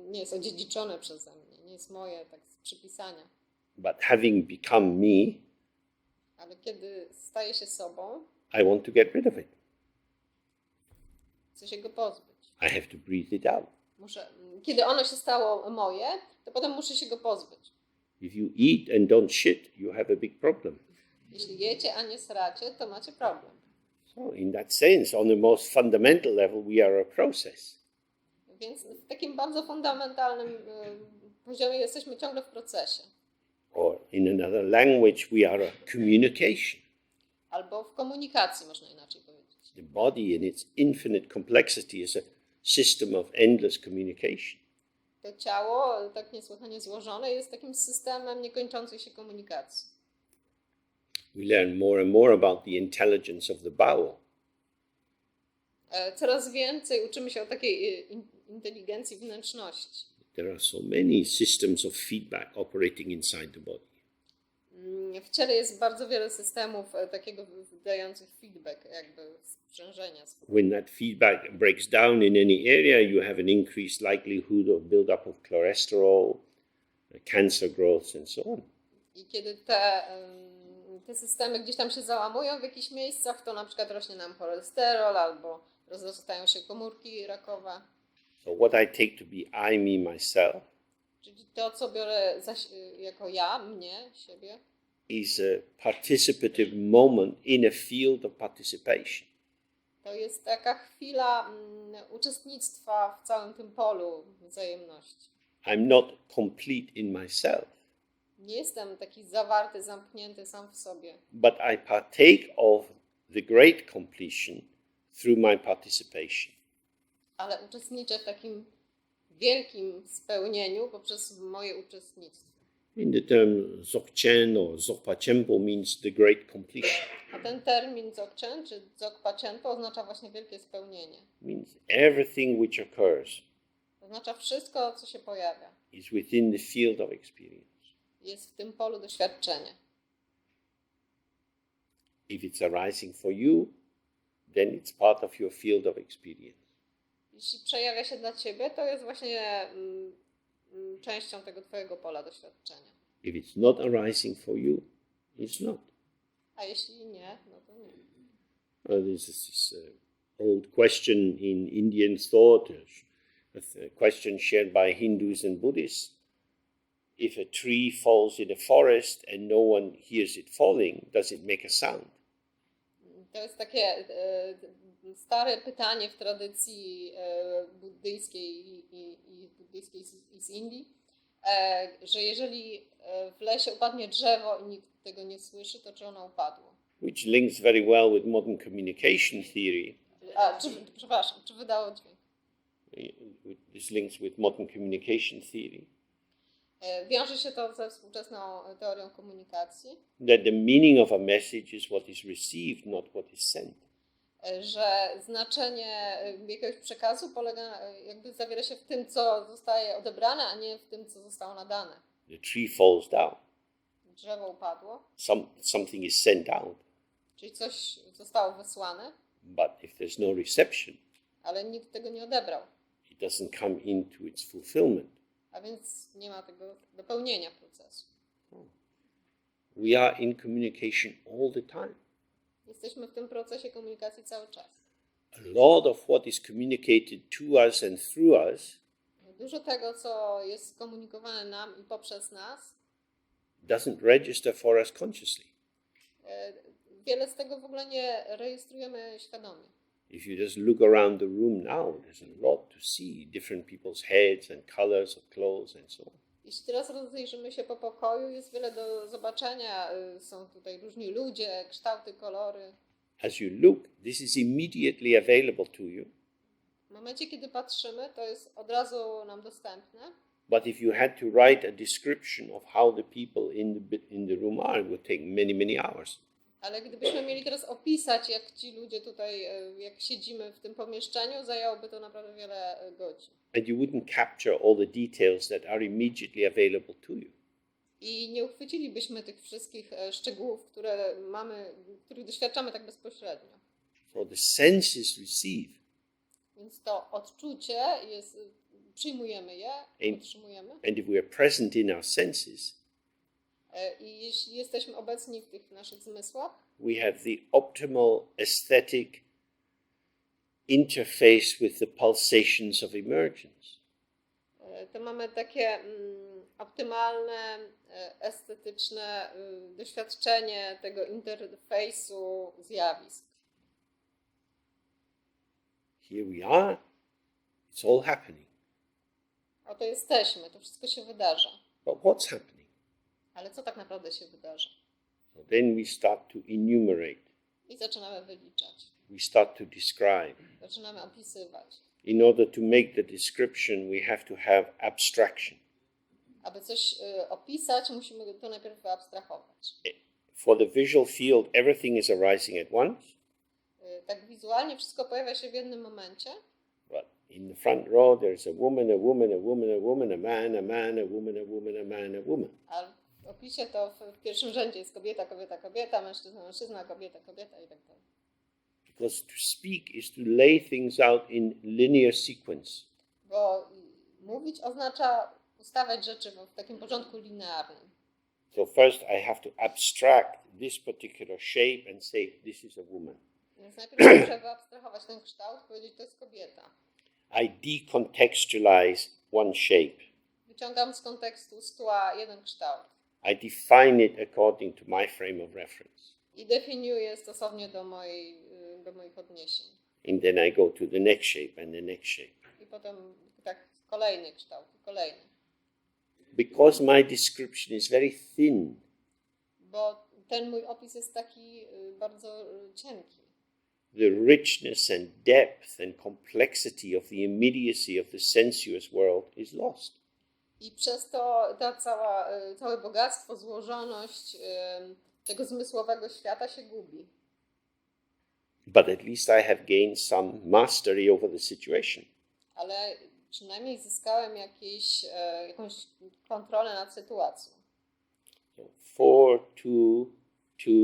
nie jest odziedziczone przeze mnie. Nie jest moje tak z przypisania. But having become me, Ale kiedy staje się sobą, I want to get rid of it. chcę się go pozbyć. I have to breathe it out. Kiedy ono się stało moje, to potem muszę się go pozbyć. If you eat and don't shit, you have a big problem. Jeśli jecie, a nie sracie, to macie problem. So in that sense, on the most fundamental level, we are a process. Więc w takim bardzo fundamentalnym poziomie jesteśmy ciągle w procesie. Or in another language, we are a communication. Albo w komunikacji, można inaczej powiedzieć. The body in its infinite complexity is a system of endless communication. To ciało, tak niesłychanie złożone, jest takim systemem niekończącej się komunikacji. We learn more and more about the intelligence of the bowel. Coraz więcej uczymy się o takiej inteligencji wnętrzności. There are so many systems of feedback operating inside the body. W ciele jest bardzo wiele systemów takiego wydających feedback, jakby sprzężenia. When that feedback breaks down in any area, you have an increased likelihood of build-up of cholesterol, cancer growth, and so on. I kiedy te systemy gdzieś tam się załamują w jakichś miejscach, to na przykład rośnie nam cholesterol albo rozrastają się komórki rakowe. So what I take to be I, me, myself, Czyli to, co biorę jako ja, mnie, siebie, is a participative moment in a field of participation. to jest taka chwila uczestnictwa w całym tym polu wzajemności. I'm not complete in myself, Nie jestem taki zawarty, zamknięty sam w sobie, but I partake of the great completion through my participation. ale uczestniczę w takim wielkim spełnieniu poprzez moje uczestnictwo. In the term Dzogchen or Dzogpa Chenpo means the great completion. A ten termin Dzogchen czy Dzogpa Chenpo oznacza właśnie wielkie spełnienie. Means everything which occurs Oznacza wszystko, co się pojawia. is within the field of experience. Jest w tym polu doświadczenia. If it's arising for you, then it's part of your field of experience. Jeśli przejawia się dla ciebie, to jest właśnie częścią tego twojego pola doświadczenia. If it's not arising for you, it's not. A jeśli nie, no to nie. This is this old question in Indian thought, a question shared by Hindus and Buddhists. If a tree falls in a forest and no one hears it falling, does it make a sound? To jest takie stare pytanie w tradycji buddyjskiej i buddyjskiej z Indii, że jeżeli w lesie upadnie drzewo i nikt tego nie słyszy, to czy ono upadło? Which links very well with modern communication theory. Czy wydało dźwięk? This links with modern communication theory. Wiąże się to ze współczesną teorią komunikacji. That the meaning of a message is what is received, not what is sent. Że znaczenie jakiegoś przekazu zawiera się w tym, co zostaje odebrane, a nie w tym, co zostało nadane. The tree falls down. Drzewo upadło. Something is sent out. Czyli coś zostało wysłane. But if there's no reception, ale nikt tego nie odebrał. It doesn't come into its fulfillment. A więc nie ma tego dopełnienia procesu. We are in communication all the time. Jesteśmy w tym procesie komunikacji cały czas. A lot of what is communicated to us and through us Dużo tego, co jest komunikowane nam i poprzez nas, doesn't register for us consciously. Wiele z tego w ogóle nie rejestrujemy świadomie. If you just look around the room now, there's a lot to see, different people's heads and colors of clothes and so on. Jeśli teraz rozejrzymy się po pokoju, jest wiele do zobaczenia. Są tutaj różni ludzie, kształty, kolory. As you look, this is immediately available to you. W momencie, kiedy patrzymy, to jest od razu nam dostępne. But if you had to write a description of how the people in the room are, it would take many, many hours. Ale gdybyśmy mieli teraz opisać, jak ci ludzie tutaj, jak siedzimy w tym pomieszczeniu, zajęłoby to naprawdę wiele godzin. And you wouldn't capture all the details that are immediately available to you. I nie uchwycilibyśmy tych wszystkich szczegółów, których doświadczamy tak bezpośrednio. So the senses receive. Więc to odczucie jest, przyjmujemy je, otrzymujemy. And if we are present in our senses, I jeśli jesteśmy obecni w tych naszych zmysłach, we have the optimal aesthetic interface with the pulsations of emergence. to mamy takie optymalne, estetyczne doświadczenie tego interfejsu zjawisk. Here we are, it's all happening. Oto jesteśmy, to wszystko się wydarza. But what's happening? Ale co tak naprawdę się wydarza? So then we start to enumerate. I zaczynamy wyliczać. We start to describe. Zaczynamy opisywać. In order to make the description, we have to have abstraction. Aby coś opisać, musimy to najpierw wyabstrahować. For the visual field, everything is arising at once. Tak wizualnie wszystko pojawia się w jednym momencie. But in the front row, there's a woman, a woman, a woman, a woman, a man, a man, a woman, a woman, a man, a woman. A w opisie to w pierwszym rzędzie jest kobieta, kobieta, kobieta, mężczyzna, mężczyzna, kobieta, kobieta i tak dalej. Because to speak is to lay things out in linear sequence. Bo mówić oznacza ustawiać rzeczy w takim porządku linearnym. So first I have to abstract this particular shape and say this is a woman. Więc najpierw muszę wyabstrahować ten kształt, powiedzieć to jest kobieta. I decontextualize one shape. Wyciągam z kontekstu z tła jeden kształt. I define it according to my frame of reference. I definiuję stosownie do moich odniesień. And then I go to the next shape and the next shape. I potem tak kolejny kształt, kolejny. Because my description is very thin, Bo ten mój opis jest taki bardzo cienki. the richness and depth and complexity of the immediacy of the sensuous world is lost. I przez to całe bogactwo, złożoność tego zmysłowego świata się gubi. But at least I have gained some mastery over the situation. Ale przynajmniej zyskałem jakąś kontrolę nad sytuacją. So 4, 2, 2,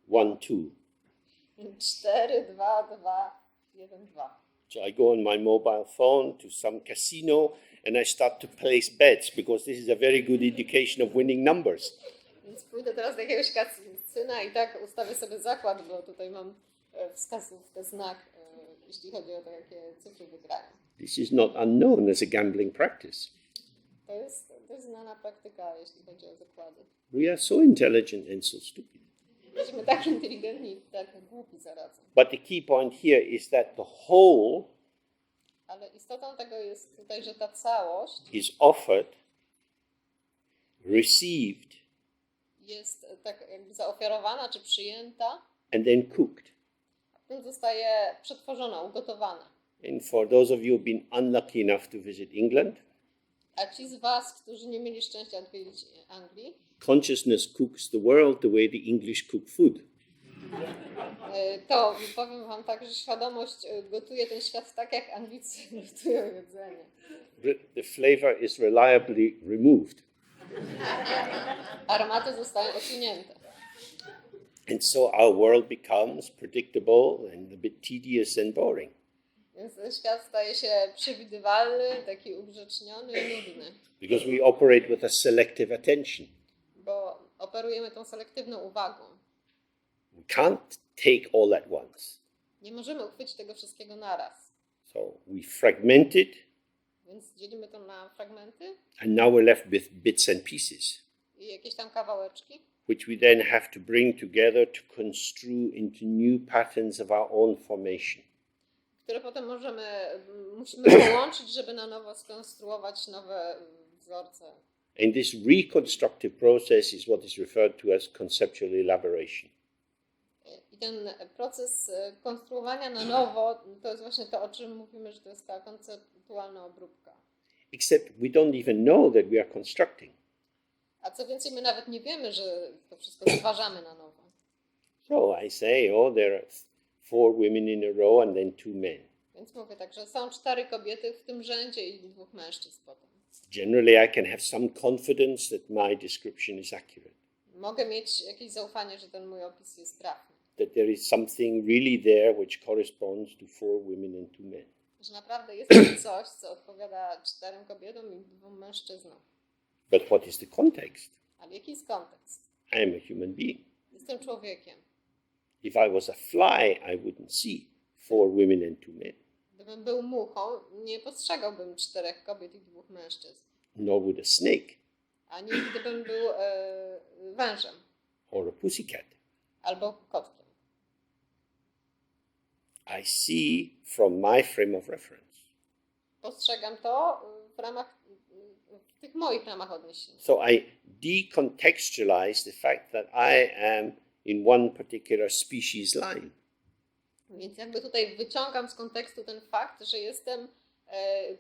1, 2. 4, 2, 2, 1, 2. So I go on my mobile phone to some casino and I start to place bets because this is a very good indication of winning numbers. Więc pójdę teraz do jakiegoś kasyna i tak ustawię sobie zakład, bo tutaj mam wskazówkę, znak, jeśli chodzi o to, jakie cyfry wygrają. This is not unknown as a gambling practice. To jest znana praktyka, jeśli chodzi o zakłady. We are so intelligent and so stupid. Jesteśmy tak inteligentni i tak głupi zarazem. But the key point here is that the whole Ale istotą tego jest tutaj, że ta całość is offered, received, jest tak jakby zaofiarowana czy przyjęta, and then cooked. a potem zostaje przetworzona, ugotowana. And for those of you who've been unlucky enough to visit England, A ci z was, którzy nie mieli szczęścia odwiedzić Anglii, consciousness cooks the world the way the English cook food. to powiem wam tak, że świadomość gotuje ten świat tak, jak Anglicy gotują jedzenie. The flavor is reliably removed. Aromaty zostają usunięte. And so our world becomes predictable and a bit tedious and boring. Więc ten świat staje się przewidywalny, taki ugrzeczniony i nudny. Because we operate with a selective attention. Bo operujemy tą selektywną uwagą. We can't take all at once. Nie możemy uchwycić tego wszystkiego naraz. So we fragment it, Więc dzielimy to na fragmenty and now we're left with bits and pieces, i jakieś tam kawałeczki, which we then have to bring together to construe into new patterns of our own formation. które potem musimy połączyć, żeby na nowo skonstruować nowe wzorce. And this reconstructive process is what is referred to as conceptual elaboration. I ten proces konstruowania na nowo, to jest właśnie to, o czym mówimy, że to jest ta konceptualna obróbka. Except we don't even know that we are constructing. A co więcej, my nawet nie wiemy, że to wszystko stwarzamy na nowo. So I say, there are 4 women in a row and then 2 men. Więc mówię tak, że są 4 kobiety w tym rzędzie i 2 mężczyzn potem. Generally, I can have some confidence that my description is accurate. Mogę mieć jakieś zaufanie, że ten mój opis jest trafny. That there is something really there which corresponds to 4 women and 2 men. Że naprawdę jest tam coś, co odpowiada 4 kobietom i 2 mężczyznom. But what is the context? Ale jaki jest kontekst? I am a human being. Jestem człowiekiem. If I was a fly, I wouldn't see 4 women and 2 men. Gdybym był muchą, nie postrzegałbym 4 kobiet i 2 mężczyzn. Nor would a snake. Ani gdybym był wężem. Or a pussycat. Albo kotkiem. I see from my frame of reference. Postrzegam to w tych moich ramach odniesienia. So I decontextualize the fact that I am in one particular species line. Więc jakby tutaj wyciągam z kontekstu ten fakt, że jestem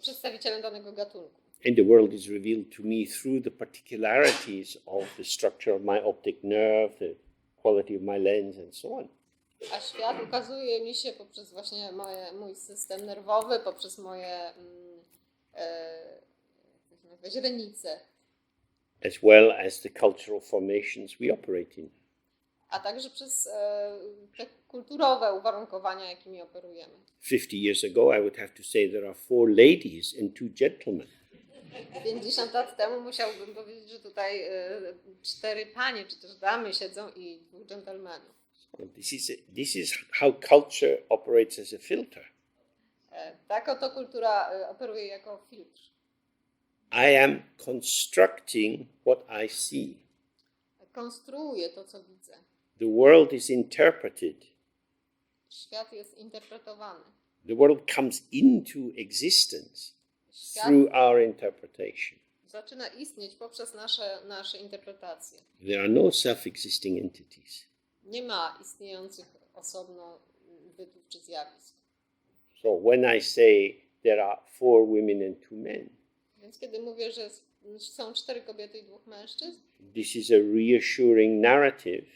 przedstawicielem danego gatunku. And the world is revealed to me through the particularities of the structure of my optic nerve, the quality of my lens, and so on. A świat ukazuje mi się poprzez właśnie mój system nerwowy, poprzez moje źrenice. As well as the cultural formations we operate in. A także przez te kulturowe uwarunkowania, jakimi operujemy. 50 years ago, I would have to say there are 4 ladies and 2 gentlemen. 50 lat temu musiałbym powiedzieć, że tutaj 4 panie czy też damy siedzą i 2 dżentelmenów. This is how culture operates as a filter. Tak oto kultura operuje jako filtr. I am constructing what I see. Konstruuję to, co widzę. The world is interpreted. Świat jest interpretowany. The world comes into existence through our interpretation. Zaczyna istnieć poprzez nasze interpretacje. There are no self-existing entities. Nie ma istniejących osobno bytów czy zjawisk. So when I say there are 4 women and 2 men, Więc kiedy mówię, że są 4 kobiety i 2 mężczyzn, this is a reassuring narrative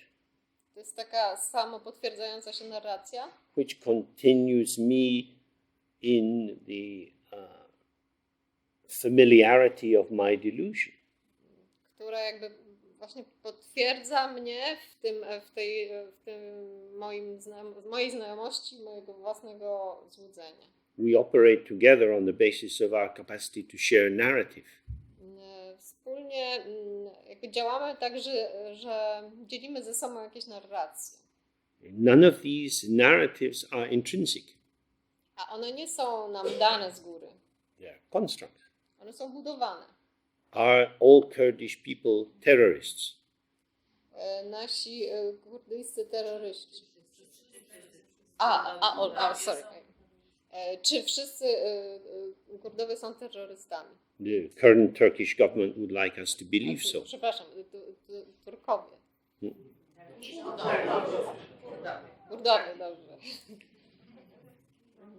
to jest taka samo potwierdzająca się narracja, which continues me in the familiarity of my delusion. która jakby właśnie potwierdza mnie w tym mojej znajomości, mojego własnego złudzenia. We operate together on the basis of our capacity to share narrative. Wspólnie jakby działamy tak, że dzielimy ze sobą jakieś narracje. None of these narratives are intrinsic. A one nie są nam dane z góry. They are constructs. One są budowane. Are all Kurdish people terrorists? Nasi kurdyjscy terroryści. Sorry. Czy wszyscy Kurdowie są terrorystami? The current Turkish government would like us to believe so. Przepraszam, Turkowie. Kurdowie, dobrze.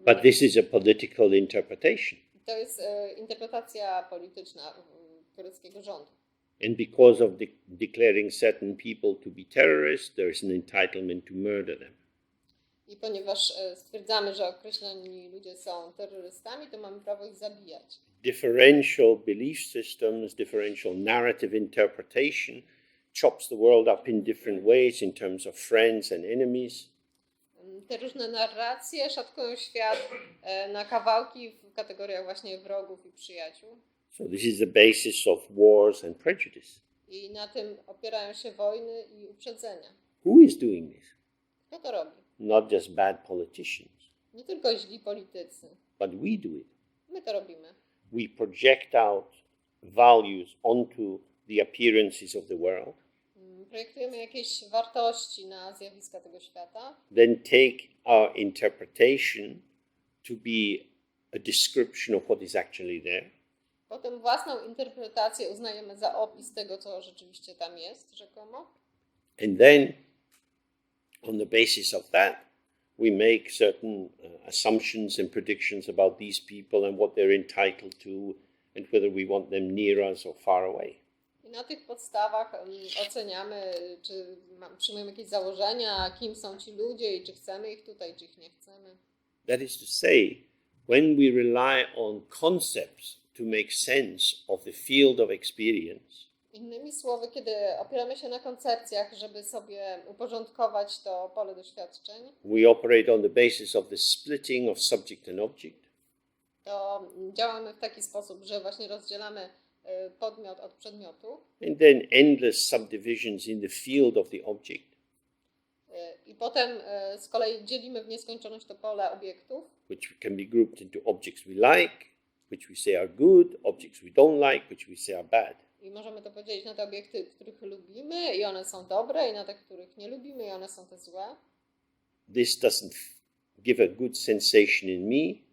But this is a political interpretation. To jest interpretacja polityczna tureckiego rządu. And because of declaring certain people to be terrorists, there is an entitlement to murder them. I ponieważ stwierdzamy, że określeni ludzie są terrorystami, to mamy prawo ich zabijać. Differential belief systems, differential narrative interpretation chops the world up in different ways in terms of friends and enemies. Te różne narracje szatkują świat na kawałki w kategoriach właśnie wrogów i przyjaciół. So this is the basis of wars and prejudice. I na tym opierają się wojny i uprzedzenia. Who is doing this? Kto to robi? Not just bad politicians, Nie tylko źli politycy. but we do it. My to robimy. We project out values onto the appearances of the world, Projektujemy jakieś wartości na zjawiska tego świata. then take our interpretation to be a description of what is actually there. Potem własną interpretację uznajemy za opis tego, co rzeczywiście tam jest, rzekomo. And then, on the basis of that, we make certain assumptions and predictions about these people and what they're entitled to and whether we want them near us or far away. I na tych podstawach oceniamy, czy przyjmujemy jakieś założenia, kim są ci ludzie i czy chcemy ich tutaj, czy ich nie chcemy. That is to say, when we rely on concepts to make sense of the field of experience, Innymi słowy, kiedy opieramy się na koncepcjach, żeby sobie uporządkować to pole doświadczeń, we operate on the basis of the splitting of subject and object, to działamy w taki sposób, że właśnie rozdzielamy podmiot od przedmiotu and then endless subdivisions in the field of the object, i potem z kolei dzielimy w nieskończoność to pole obiektów, which can be grouped into objects we like, which we say are good, objects we don't like, which we say are bad. i możemy to podzielić na te obiekty, których lubimy i one są dobre, i na te, których nie lubimy i one są te złe. This doesn't give a good sensation in me.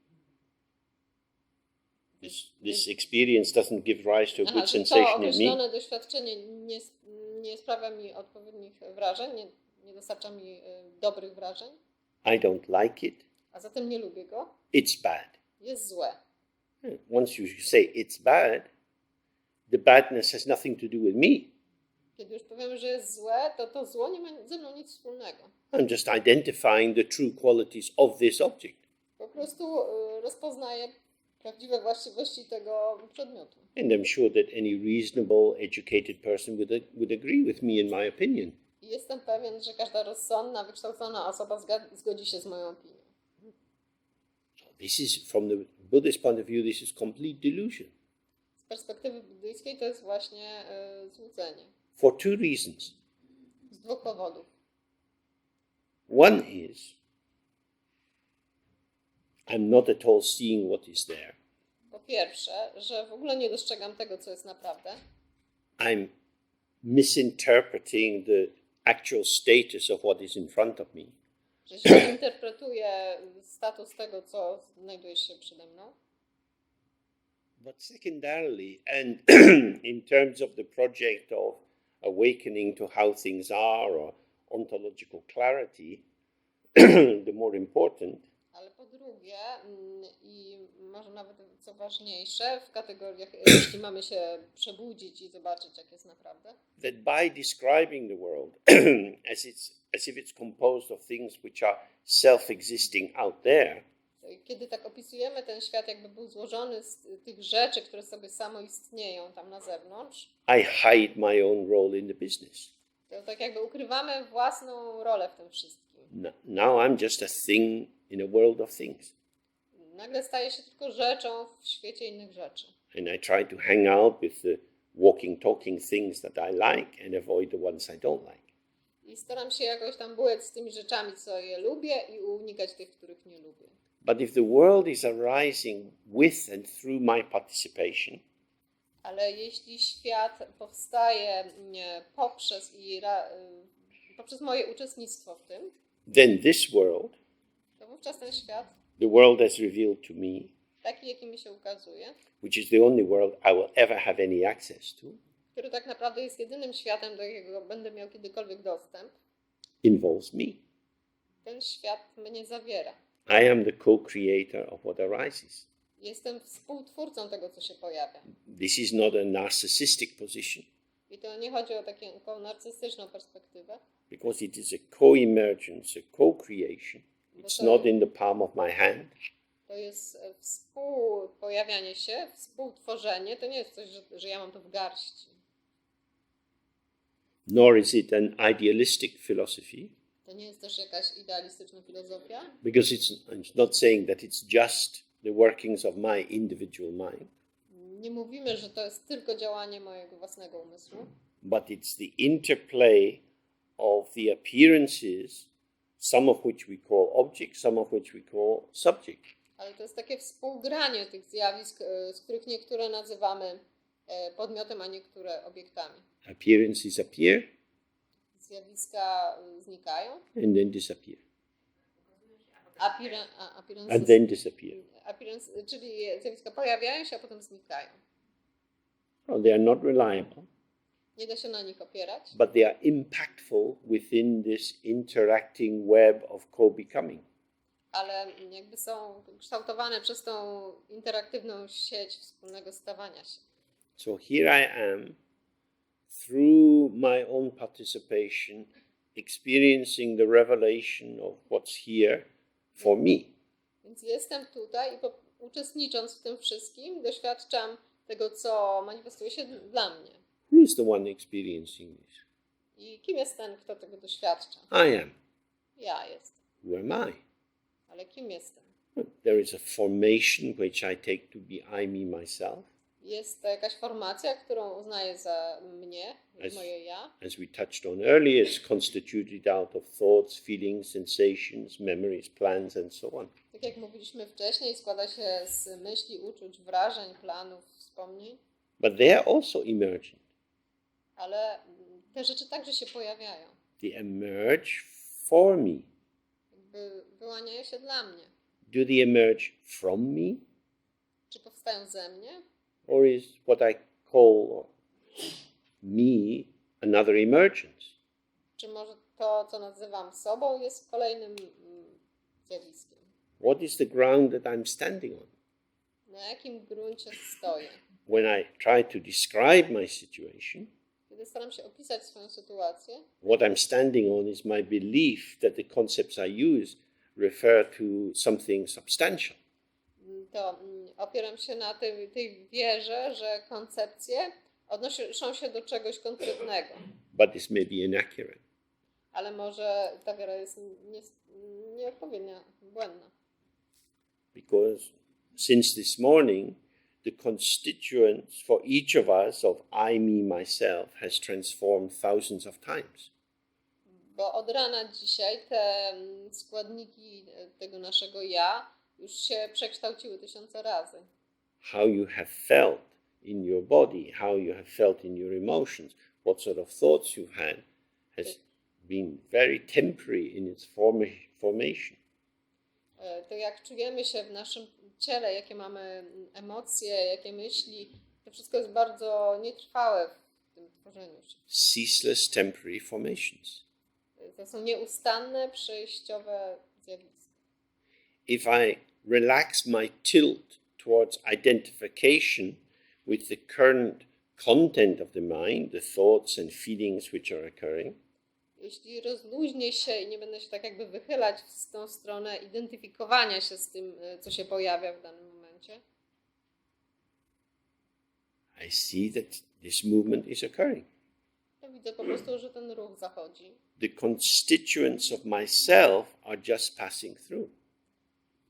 This experience doesn't give rise to a good To sensation in me. określone doświadczenie nie sprawia mi odpowiednich wrażeń, nie dostarcza mi dobrych wrażeń, I don't like it. a zatem nie lubię go, It's bad. jest złe. Once you say it's bad, the badness has nothing to do with me. Kiedy już powiemy, że jest złe, to to zło nie ma ze mną nic wspólnego. I'm just identifying the true qualities of this object. Po prostu rozpoznaję prawdziwe właściwości tego przedmiotu. And I'm sure that any reasonable, educated person would agree with me in my opinion. I jestem pewien, że każda rozsądna, wykształcona osoba zgodzi się z moją opinią. So this is, from the Buddhist point of view, this is complete delusion. Z perspektywy buddyjskiej to jest właśnie złudzenie. For two reasons. Z dwóch powodów. One is, I'm not at all seeing what is there. Po pierwsze, że w ogóle nie dostrzegam tego, co jest naprawdę. I'm misinterpreting the actual status of what is in front of me. Że się interpretuje status tego, co znajduje się przede mną. But secondarily, and in terms of the project of awakening to how things are or ontological clarity, the more important, Ale po drugie, i może nawet co ważniejsze, w kategoriach, jeśli mamy się przebudzić i zobaczyć, jak jest naprawdę, that by describing the world as if it's composed of things which are self-existing out there, kiedy tak opisujemy ten świat, jakby był złożony z tych rzeczy, które sobie samoistnieją tam na zewnątrz, I hide my own role in the business. to tak jakby ukrywamy własną rolę w tym wszystkim. Now I'm just a thing in a world of things. Nagle staje się tylko rzeczą w świecie innych rzeczy. And I try to hang out with the walking, talking things that I like and avoid the ones I don't like. I staram się jakoś tam bułać z tymi rzeczami, co je lubię, i unikać tych, których nie lubię. But if the world is arising with and through my participation, Ale jeśli świat powstaje poprzez moje uczestnictwo w tym, then this world, to wówczas ten świat, the world as revealed to me, taki jaki mi się ukazuje, which is the only world I will ever have any access to, który tak naprawdę jest jedynym światem, do jakiego będę miał kiedykolwiek dostęp, involves me. ten świat mnie zawiera. I am the co-creator of what arises. Jestem współtwórcą tego, co się pojawia. This is not a narcissistic position, I to nie chodzi o taką narcystyczną perspektywę, because it is a co-emergence, a co-creation. It's not in the palm of my hand. to jest współpojawianie się, współtworzenie. To nie jest coś, że ja mam to w garści. Nor is it an idealistic philosophy, To nie jest też jakaś idealistyczna filozofia, because it's not saying that it's just the workings of my individual mind, nie mówimy, że to jest tylko działanie mojego własnego umysłu, but it's the interplay of the appearances, some of which we call object, some of which we call subject. ale to jest takie współgranie tych zjawisk, z których niektóre nazywamy podmiotem, a niektóre obiektami. Appearances appear Zjawiska znikają, and then disappear, and then disappear. czyli zjawiska pojawiają się, a potem znikają. Oh, they are not reliable, Nie da się na nich opierać, but they are impactful within this interacting web of co-becoming. ale jakby są kształtowane przez tą interaktywną sieć wspólnego stawania się. So here I am, through my own participation, experiencing the revelation of what's here for me. Więc jestem tutaj i uczestnicząc w tym wszystkim, doświadczam tego, co manifestuje się dla mnie. Who is the one experiencing this? I kim jest ten, kto tego doświadcza? I am. Ja jestem. Who am I? Ale kim jestem? There is a formation which I take to be I, me, myself. Jest to jakaś formacja, którą uznaję za mnie, moje ja. As we touched on earlier, it's constituted out of thoughts, feelings, sensations, memories, plans, and so on. Tak jak mówiliśmy wcześniej, składa się z myśli, uczuć, wrażeń, planów, wspomnień. But they are also emergent. Ale te rzeczy także się pojawiają. They emerge for me. Jakby wyłaniają się dla mnie. Do they emerge from me? Czy powstają ze mnie? Or is what I call me another emergence? Czy może to, co nazywam sobą, jest kolejnym zjawiskiem? What is the ground that I'm standing on? Na jakim gruncie stoję? When I try to describe my situation, Kiedy staram się opisać swoją sytuację, what I'm standing on is my belief that the concepts I use refer to something substantial. to opieram się na tej wierze, że koncepcje odnoszą się do czegoś konkretnego. But this may be inaccurate. Ale może ta wiara jest nieodpowiednia, błędna. Because since this morning, the constituents for each of us of I, me, myself has transformed thousands of times. Bo od rana dzisiaj te składniki tego naszego ja już się przekształciły 1000 razy. How you have felt in your body, how you have felt in your emotions, what sort of thoughts you've had has been very temporary in its formation. To jak czujemy się w naszym ciele, jakie mamy emocje, jakie myśli, to wszystko jest bardzo nietrwałe w tym tworzeniu się. Ceaseless temporary formations. To są nieustanne, przejściowe zjawiska. If I relax my tilt towards identification with the current content of the mind, the thoughts and feelings which are occurring, Jeśli rozluźnię się i nie będę się tak jakby wychylać w tą stronę identyfikowania się z tym, co się pojawia w danym momencie, I see that this movement is occurring. to widzę po prostu, że ten ruch zachodzi. The constituents of myself are just passing through.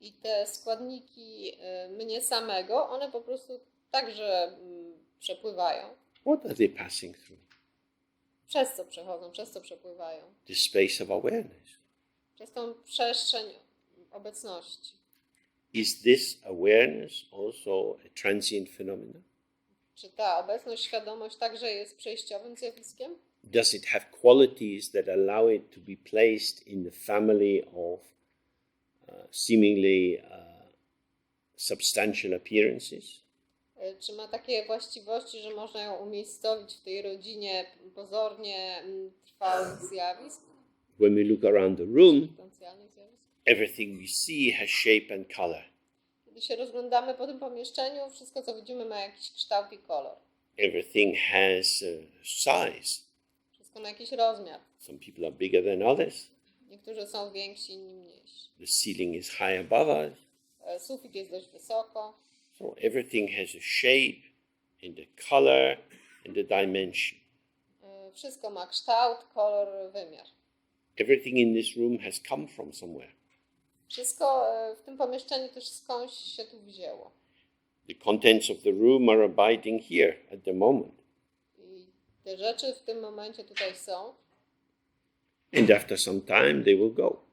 I te składniki mnie samego, one po prostu także przepływają. What are they passing through? Przez co przechodzą, przez co przepływają. The space of awareness. Przez tą przestrzeń obecności. Is this awareness also a transient phenomenon? Czy ta obecność, świadomość także jest przejściowym zjawiskiem? Does it have qualities that allow it to be placed in the family of seemingly substantial appearances? Czy ma takie właściwości, że można ją umiejscowić w tej rodzinie pozornie trwałych zjawisk? When we look around the room, Potencjalnych zjawisk? everything we see has shape and color. Kiedy się rozglądamy po tym pomieszczeniu, wszystko co widzimy ma jakiś kształt i kolor. Everything has size. Wszystko ma jakiś rozmiar. Some people are bigger than others. Niektórzy są więksi, inni mniejsi. The ceiling is high above us. Sufit jest dość wysoko. So everything has a shape and a color and a dimension. Wszystko ma kształt, kolor, wymiar. Everything in this room has come from somewhere. Wszystko w tym pomieszczeniu też skądś się tu wzięło. The contents of the room are abiding here at the moment. I te rzeczy w tym momencie tutaj są. And after some time they will go.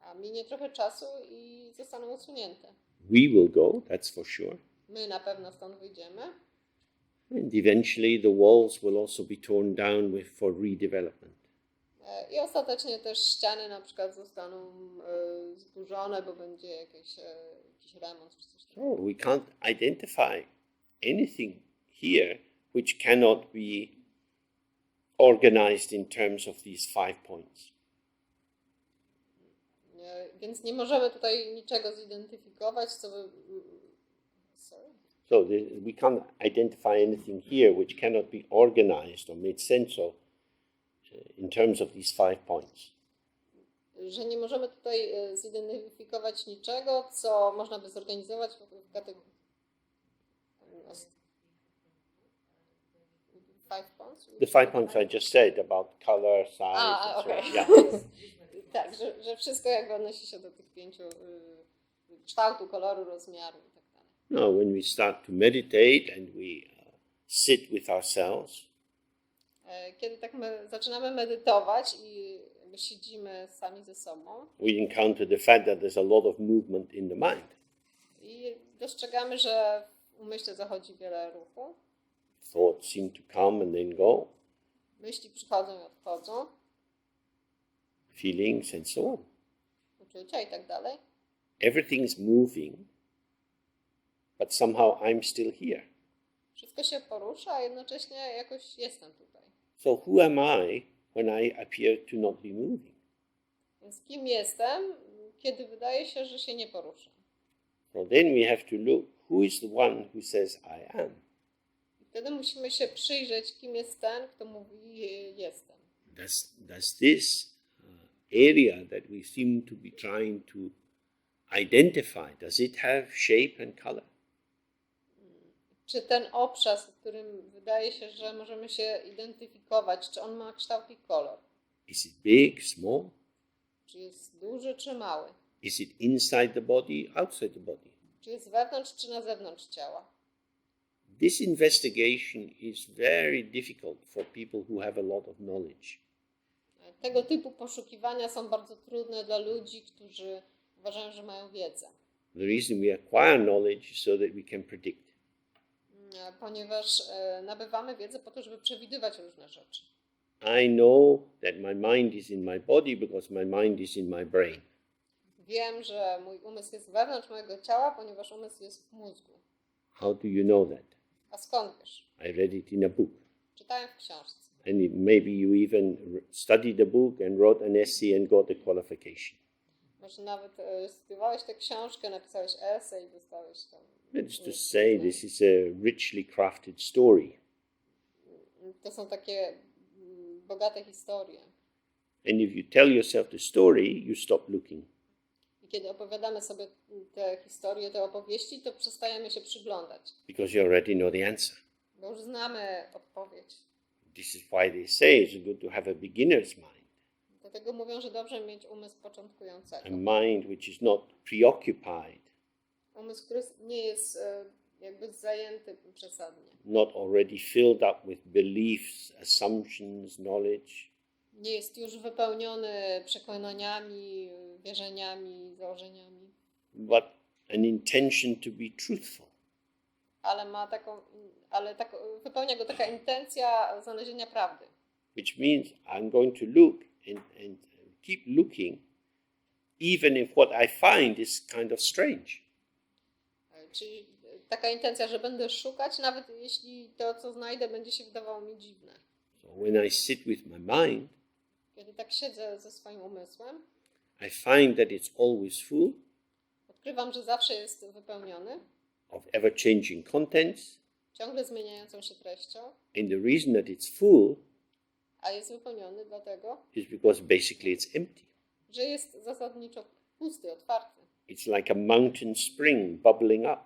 A minie trochę czasu i zostaną usunięte. We will go, that's for sure. My na pewno stąd wyjdziemy. And eventually the walls will also be torn down for redevelopment. I ostatecznie też ściany na przykład zostaną zburzone, bo będzie jakiś remont czy coś takiego. So we can't identify anything here which cannot be organized in terms of these 5 points. Więc nie możemy tutaj niczego zidentyfikować, co by... Sorry? So we can't identify anything here which cannot be organized or made sense of in terms of these 5 points. Że nie możemy tutaj zidentyfikować niczego, co można by zorganizować w kategorii. 5 points? The 5 points I just said about color, size, and so on. Okay. Yeah. Tak, że wszystko jakby odnosi się do tych 5 kształtu, koloru, rozmiaru i tak dalej. No, when we start to meditate and we sit with ourselves, Kiedy tak zaczynamy medytować i jakby siedzimy sami ze sobą, we encounter the fact that there's a lot of movement in the mind. i dostrzegamy, że w umyśle zachodzi wiele ruchu. Thoughts seem to come and then go, Myśli przychodzą i odchodzą, feelings and so on. uczucia i tak dalej. Everything's moving, but somehow I'm still here. Wszystko się porusza, a jednocześnie jakoś jestem tutaj. So who am I when I appear to not be moving? Więc kim jestem, kiedy wydaje się, że się nie poruszam? So then we have to look, who is the one who says I am? I wtedy musimy się przyjrzeć, kim jest ten, kto mówi jestem. Does this area that we seem to be trying to identify, does it have shape and color? Czy ten obszar, w którym wydaje się, że możemy się identyfikować, czy on ma kształt i kolor? Is it big, small? Czy jest duży, czy mały? Is it inside the body, outside the body? Czy jest wewnątrz, czy na zewnątrz ciała? This investigation is very difficult for people who have a lot of knowledge. Tego typu poszukiwania są bardzo trudne dla ludzi, którzy uważają, że mają wiedzę. The reason we acquire knowledge is so that we can predict. Ponieważ nabywamy wiedzę po to, żeby przewidywać różne rzeczy. I know that my mind is in my body because my mind is in my brain. Wiem, że mój umysł jest wewnątrz mojego ciała, ponieważ umysł jest w mózgu. How do you know that? A skąd wiesz? I read it in a book. Czytałem w książce. And maybe you even studied the book and wrote an essay and got the qualification. Może nawet studiowałeś tę książkę, napisałeś esej i dostałeś tam. Let's just say this is a richly crafted story. To są takie bogate historie. And if you tell yourself the story, you stop looking. I kiedy opowiadamy sobie te historie, te opowieści, to przestajemy się przyglądać. Because you already know the answer. Bo już znamy odpowiedź. This is why they say it's good to have a beginner's mind. Dlatego mówią, że dobrze mieć umysł początkującego. A mind which is not preoccupied. Umysł, który nie jest jakby zajęty przesadnie. Not already filled up with beliefs, assumptions, knowledge. Nie jest już wypełniony przekonaniami, wierzeniami, założeniami. But an intention to be truthful. Wypełnia go taka intencja znalezienia prawdy. Which means I'm going to look and keep looking even if what I find is kind of strange. Czyli taka intencja, że będę szukać, nawet jeśli to, co znajdę, będzie się wydawało mi dziwne. So when I sit with my mind, Kiedy tak siedzę ze swoim umysłem, I find that it's always full odkrywam, że zawsze jest wypełniony, of ever-changing contents, ciągle zmieniającą się treścią, and the reason that it's full a jest wypełniony dlatego, is because basically it's empty. że jest zasadniczo pusty, otwarty. It's like a mountain spring bubbling up.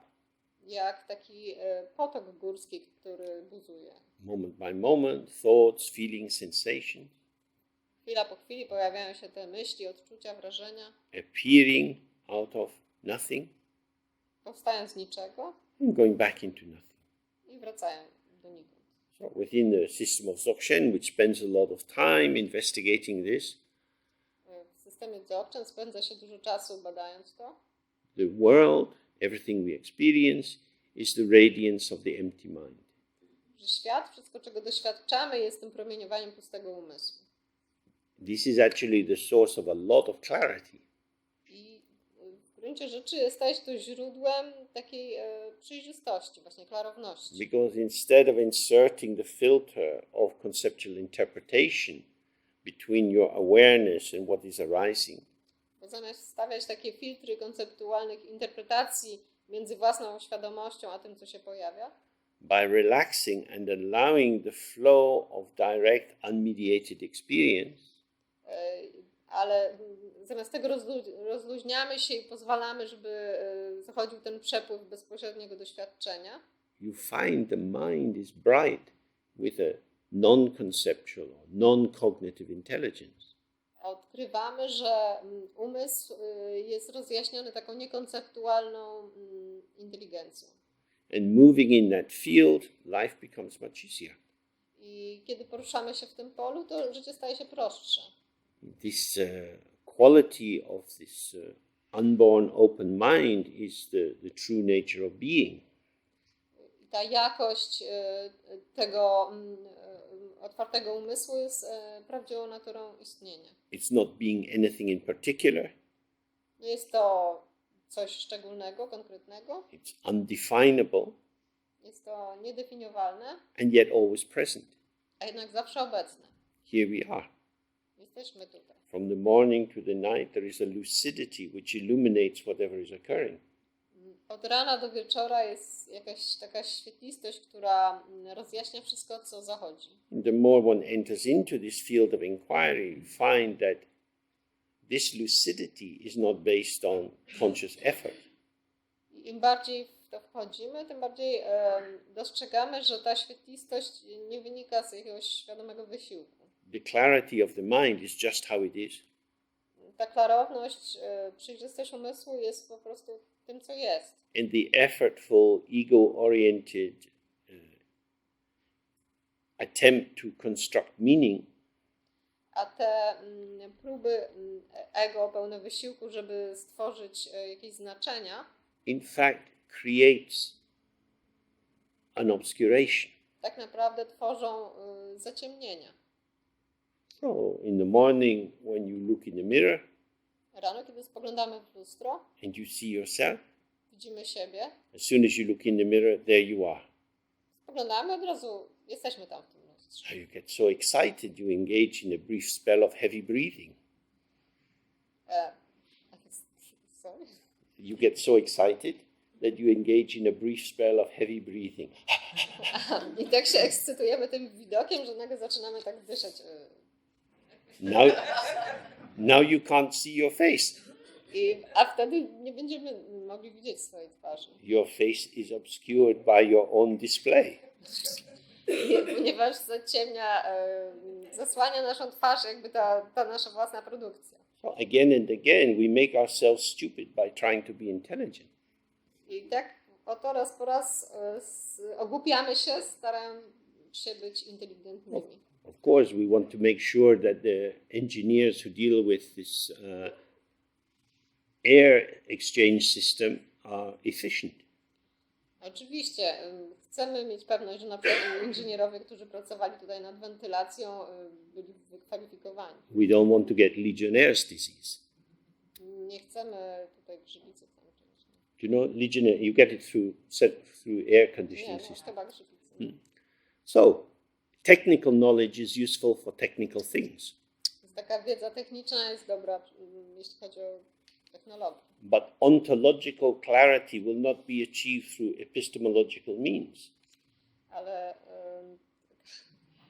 Jak taki potok górski, który buzuje. Moment by moment, thoughts, feelings, sensations, Chwila po chwili pojawiają się te myśli, odczucia, wrażenia, appearing out of nothing powstają z niczego and going back into nothing. i wracają donikąd. So within the system of Dzogchen, which spends a lot of time investigating this, W systemie Dzogchen spędza się dużo czasu badając to. the world, everything we experience, is the radiance of the empty mind. Że świat, wszystko czego doświadczamy, jest tym promieniowaniem pustego umysłu. This is actually the source of a lot of clarity. I w gruncie rzeczy staje się to źródłem takiej przejrzystości, właśnie klarowności. Because instead of inserting the filter of conceptual interpretation between your awareness and what is arising, Bo zamiast stawiać takie filtry konceptualnych interpretacji między własną świadomością a tym, co się pojawia. By relaxing and allowing the flow of direct, unmediated experience, Ale zamiast tego rozluźniamy się i pozwalamy, żeby zachodził ten przepływ bezpośredniego doświadczenia. you find the mind is bright with a non-conceptual or non-cognitive intelligence. Odkrywamy, że umysł jest rozjaśniony taką niekonceptualną inteligencją. And moving in that field, life becomes much easier. I kiedy poruszamy się w tym polu, to życie staje się prostsze. This quality of this unborn open mind is the true nature of being. Ta jakość tego otwartego umysłu jest prawdziwą naturą istnienia. It's not being anything in particular. Nie jest to coś szczególnego, konkretnego. It's undefinable. Jest to niedefiniowalne, And yet always present. a jednak zawsze obecne. Here we are. Jesteśmy tutaj. From the morning to the night, there is a lucidity which illuminates whatever is occurring. Od rana do wieczora jest jakaś taka świetlistość, która rozjaśnia wszystko, co zachodzi. The more one enters into this field of inquiry, you find that this lucidity is not based on conscious effort. Im bardziej w to wchodzimy, tym bardziej dostrzegamy, że ta świetlistość nie wynika z jakiegoś świadomego wysiłku. The clarity of the mind is just how it is. Ta klarowność, przejrzystość umysłu jest po prostu tym, co jest. And the effortful, ego-oriented attempt to construct meaning A te próby ego pełne wysiłku, żeby stworzyć jakieś znaczenia, in fact creates an obscuration. tak naprawdę tworzą zaciemnienia. So in the morning when you look in the mirror Rano, kiedy spoglądamy w lustro, and you see yourself, widzimy siebie, as soon as you look in the mirror, there you are. spoglądamy, od razu jesteśmy tam w tym lustrze. So you get so excited, you engage in a brief spell of heavy breathing. Sorry. You get so excited that you engage in a brief spell of heavy breathing. I tak się ekscytujemy tym widokiem, że nagle zaczynamy tak dyszeć. Now you can't see your face. A wtedy nie będziemy mogli widzieć swojej twarzy. Your face is obscured by your own display. Ponieważ zaciemnia, zasłania naszą twarz jakby ta nasza własna produkcja. So again and again we make ourselves stupid by trying to be intelligent. I tak oto raz po raz ogłupiamy się, starając się być inteligentnymi. Of course, we want to make sure that the engineers who deal with this air exchange system are efficient. Oczywiście chcemy mieć pewność, że na przykład inżynierowie, którzy pracowali tutaj nad wentylacją, byli wykwalifikowani. We don't want to get Legionnaire's disease. Nie chcemy tutaj grzybicy tam czymś. Do you know Legionnaire? You get it through air conditioning Nie, system. chyba grzybicy. So, technical knowledge is useful for technical things. Więc taka wiedza techniczna jest dobra, jeśli chodzi o technologię. But ontological clarity will not be achieved through epistemological means. Ale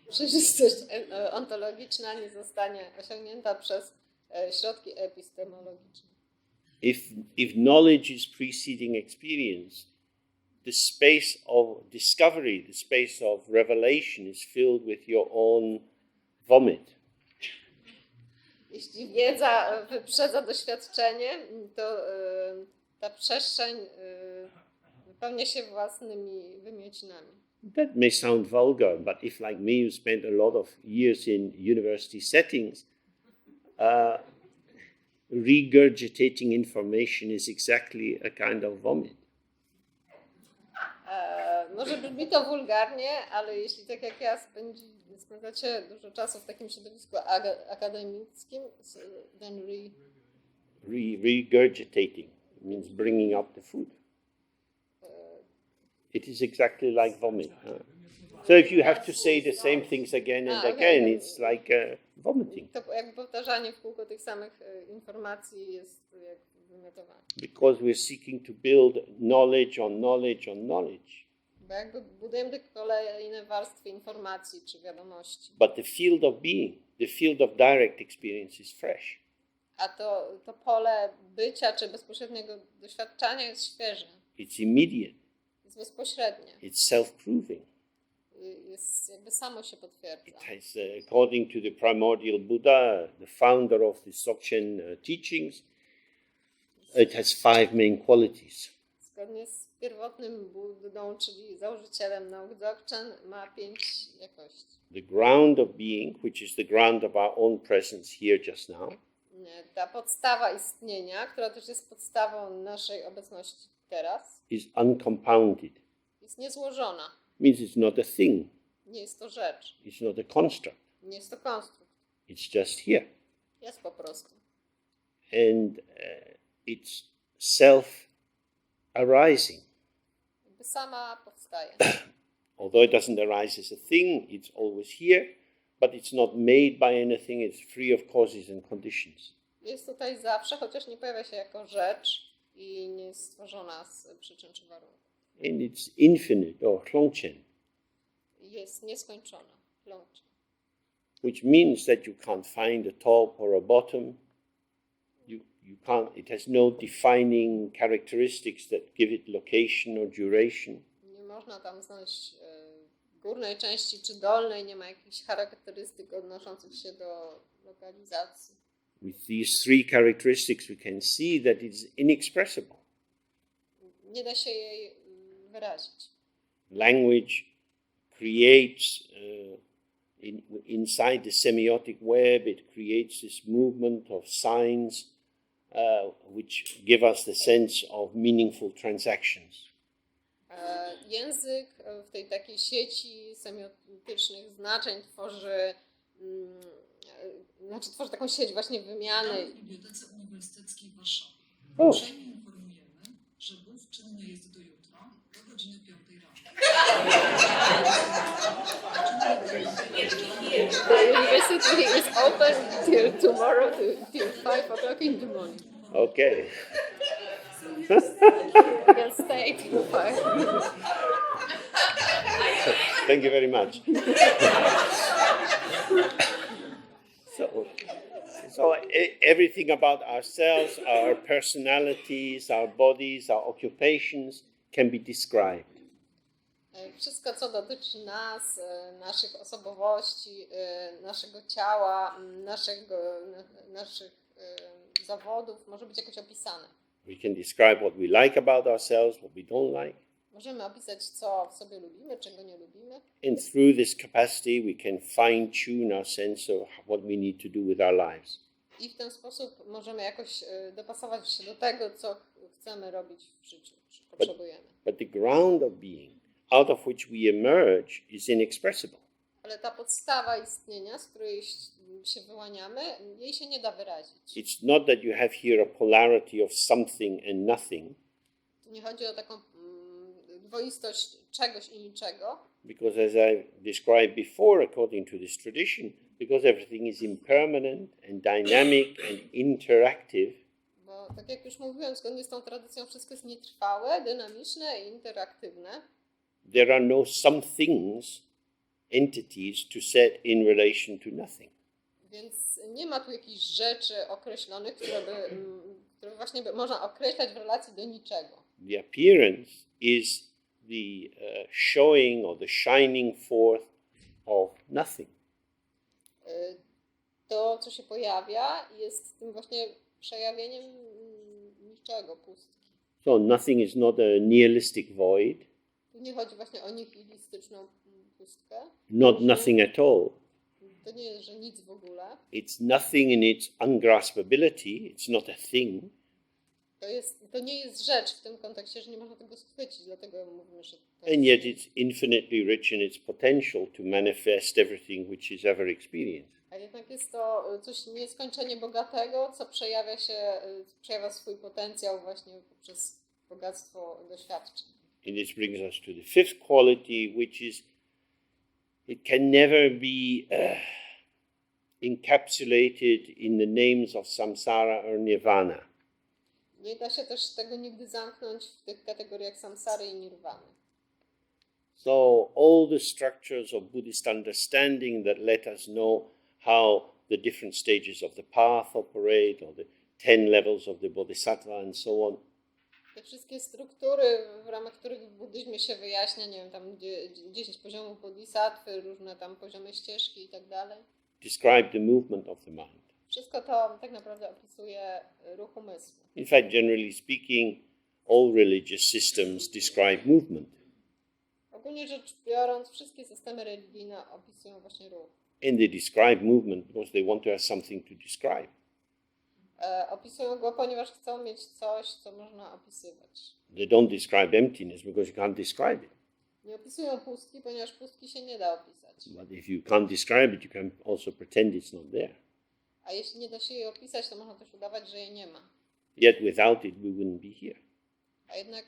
przejrzystość ontologiczna nie zostanie osiągnięta przez środki epistemologiczne. If knowledge is preceding experience, the space of discovery, the space of revelation is filled with your own vomit. Jeśli wiedza wyprzedza doświadczenie, to ta przestrzeń wypełnia się własnymi wymiocinami. That may sound vulgar, but if like me you spent a lot of years in university settings, regurgitating information is exactly a kind of vomit. Może brzmi to wulgarnie, ale jeśli tak jak ja spędzacie dużo czasu w takim środowisku akademickim, then Regurgitating means bringing up the food. It is exactly like vomit. So if you have to say the same things again and again, it's like vomiting. To jakby powtarzanie w kółko tych samych informacji jest jak wymiotowane. Because we're seeking to build knowledge on knowledge on knowledge. Bo jakby budujemy te kolejne warstwy informacji czy wiadomości. But the field of being, the field of direct experience is fresh. A to pole bycia czy bezpośredniego doświadczania jest świeże. It's immediate. Jest bezpośrednie. It's self-proving. Jest jakby samo się potwierdza. It has, according to the primordial Buddha, the founder of the Dzogchen teachings, it has 5 main qualities. Zgodnie z pierwotnym Buddą, czyli założycielem nauk Dzogchen, ma 5 jakości. The ground of being, which is the ground of our own presence here just now, Ta podstawa istnienia, która też jest podstawą naszej obecności teraz, is uncompounded. jest niezłożona. Means it's not a thing. Nie jest to rzecz. It's not a construct. Nie jest to konstrukt. It's just here. Jest po prostu. And it's self-arising. Jakby sama powstaje. Although it doesn't arise as a thing, it's always here, but it's not made by anything, it's free of causes and conditions. Jest tutaj zawsze, chociaż nie pojawia się jako rzecz i nie jest stworzona z przyczyn czy warunków. And it's infinite, or Dzogchen, Jest nieskończona. Plącza. which means that you can't find a top or a bottom. You can't, it has no defining characteristics that give it location or duration. Nie można tam znaleźć górnej części czy dolnej, nie ma jakichś charakterystyk odnoszących się do lokalizacji. With these 3 characteristics, we can see that it's inexpressible. Nie da się jej wyrazić. Language creates, inside the semiotic web, it creates this movement of signs which give us the sense of meaningful transactions. Język w tej takiej sieci semiotycznych znaczeń tworzy taką sieć właśnie wymiany. W Bibliotece Uniwersyteckiej w Warszawie. O. Uprzejmie informujemy, że buf czynny jest do jutra, do godziny 5 rano. The university is open till tomorrow, till 5 o'clock in the morning. Okay. You can stay till 5. Thank you very much. So everything about ourselves, our personalities, our bodies, our occupations can be described. Wszystko, co dotyczy nas, naszych osobowości, naszego ciała, naszych zawodów, może być jakoś opisane. We can describe what we like about ourselves, what we don't like. Możemy opisać, co w sobie lubimy, czego nie lubimy. And through this capacity, we can fine-tune our sense of what we need to do with our lives. I w ten sposób możemy jakoś dopasować się do tego, co chcemy robić w życiu, czy potrzebujemy. But the ground of being, out of which we emerge, is inexpressible. Ale ta podstawa istnienia, z której się wyłaniamy, jej się nie da wyrazić. It's not that you have here a polarity of something and nothing, Tu nie chodzi o taką dwoistość czegoś i niczego, because as I described before, according to this tradition, because everything is impermanent and dynamic and interactive, bo tak jak już mówiłem, zgodnie z tą tradycją wszystko jest nietrwałe, dynamiczne i interaktywne. there are no some things, entities to set in relation to nothing. Więc nie ma tu jakichś rzeczy określonych, które właśnie można określać w relacji do niczego. The appearance is the showing or the shining forth of nothing. To, co się pojawia, jest tym właśnie przejawieniem niczego, pustki. So nothing is not a nihilistic void, Tu nie chodzi właśnie o nihilistyczną pustkę. not nothing at all. To nie jest, że nic w ogóle. It's nothing in its ungraspability, it's not a thing. To nie jest rzecz w tym kontekście, że nie można tego schwycić, dlatego mówimy, że to And yet it's infinitely rich in its potential to manifest everything which is ever experienced. A jednak jest to coś nieskończenie bogatego, co przejawia swój potencjał właśnie poprzez bogactwo doświadczeń. And this brings us to the 5th quality, which is it can never be encapsulated in the names of Samsara or Nirvana. Nie da się też tego nigdy zamknąć w tych kategoriach samsary i nirwany. So all the structures of Buddhist understanding that let us know how the different stages of the path operate, or the 10 levels of the bodhisattva and so on, Te wszystkie struktury, w ramach których w buddyzmie się wyjaśnia, nie wiem, tam 10 poziomów bodhisattwy, różne tam poziomy ścieżki i tak dalej. describe the movement of the mind. Wszystko to tak naprawdę opisuje ruch umysłu. In fact, generally speaking, all religious systems describe movement. Ogólnie rzecz biorąc, wszystkie systemy religijne opisują właśnie ruch. And they describe movement because they want to have something to describe. Opisują go, ponieważ chcą mieć coś, co można opisywać. They don't describe emptiness because you can't describe it. Nie opisują pustki, ponieważ pustki się nie da opisać. But if you can't describe it, you can also pretend it's not there. A jeśli nie da się jej opisać, to można też udawać, że jej nie ma. Yet without it, we wouldn't be here. A jednak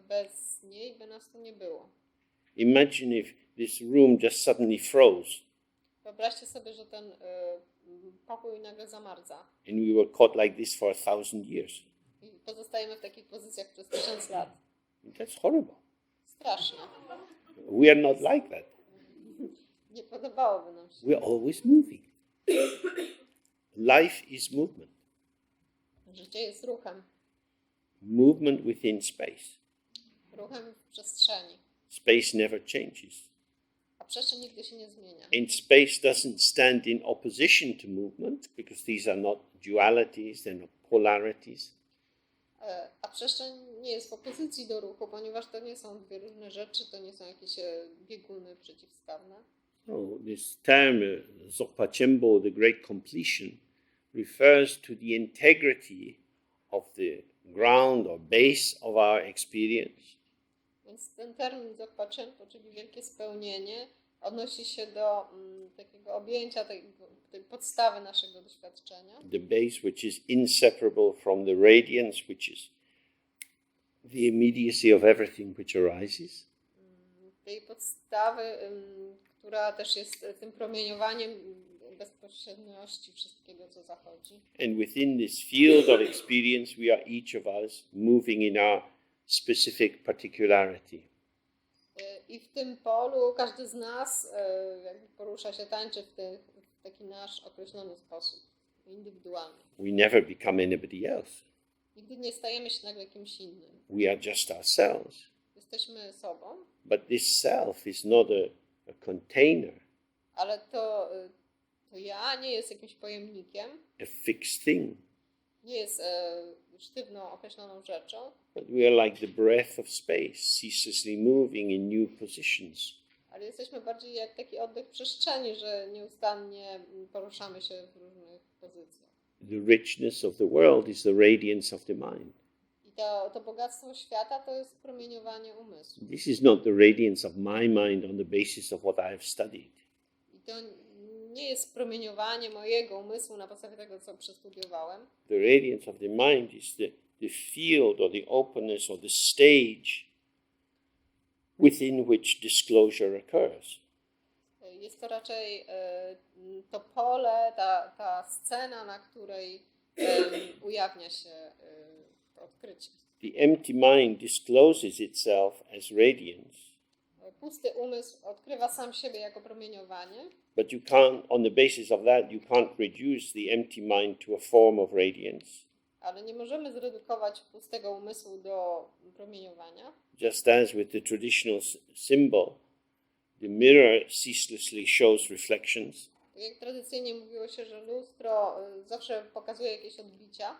bez niej by nas tu nie było. Imagine if this room just suddenly froze Wyobraźcie sobie, że ten pokój nagle zamarza and we were caught like this for 1000 years. i pozostajemy w takich pozycjach przez 1000 lat. That's horrible. Strasznie. We are not like that. Nie podobałoby nam się. We're always moving. Life is movement. Życie jest ruchem. Movement within space. Ruchem w przestrzeni. Space never changes. A przestrzeń nigdy się nie zmienia. And space doesn't stand in opposition to movement because these are not dualities, they're not polarities. A przestrzeń nie jest w opozycji do ruchu, ponieważ to nie są dwie różne rzeczy, to nie są jakieś bieguny przeciwstawne. So this term, Dzogpa Chenpo, the great completion, refers to the integrity of the ground or base of our experience. Więc ten termin Dzogpa Chenpo, czyli wielkie spełnienie, odnosi się do takiego objęcia tej podstawy naszego doświadczenia. The base which is inseparable from the radiance, which is the immediacy of everything which arises. Tej podstawy, która też jest tym promieniowaniem bezpośredniości wszystkiego, co zachodzi. And within this field of experience, we are each of us moving in our specific particularity. I w tym polu każdy z nas jakby porusza się, tańczy w taki nasz określony sposób, indywidualny. We never become anybody else. Nigdy nie stajemy się nagle kimś innym. We are just ourselves. Jesteśmy sobą, But this self is not a container, ale to ja nie jest jakimś pojemnikiem, a fixed thing. nie jest sztywną, określoną rzeczą, But we are like the breath of space, ceaselessly moving in new positions. ale jesteśmy bardziej jak taki oddech przestrzeni, że nieustannie poruszamy się w różnych pozycjach. The richness of the world is the radiance of the mind. I to bogactwo świata to jest promieniowanie umysłu. This is not the radiance of my mind on the basis of what I have studied. I to nie jest promieniowanie mojego umysłu na podstawie tego, co przestudiowałem. The radiance of the mind is the field or the openness or the stage within which disclosure occurs. Jest to raczej to pole, ta scena, na której ujawnia się to odkrycie. The empty mind discloses itself as radiance, Pusty umysł odkrywa sam siebie jako promieniowanie, but you can't, on the basis of that, you can't reduce the empty mind to a form of radiance. ale nie możemy zredukować pustego umysłu do promieniowania. Just as with the traditional symbol, the mirror ceaselessly shows reflections. Tak jak tradycyjnie mówiło się, że lustro zawsze pokazuje jakieś odbicia.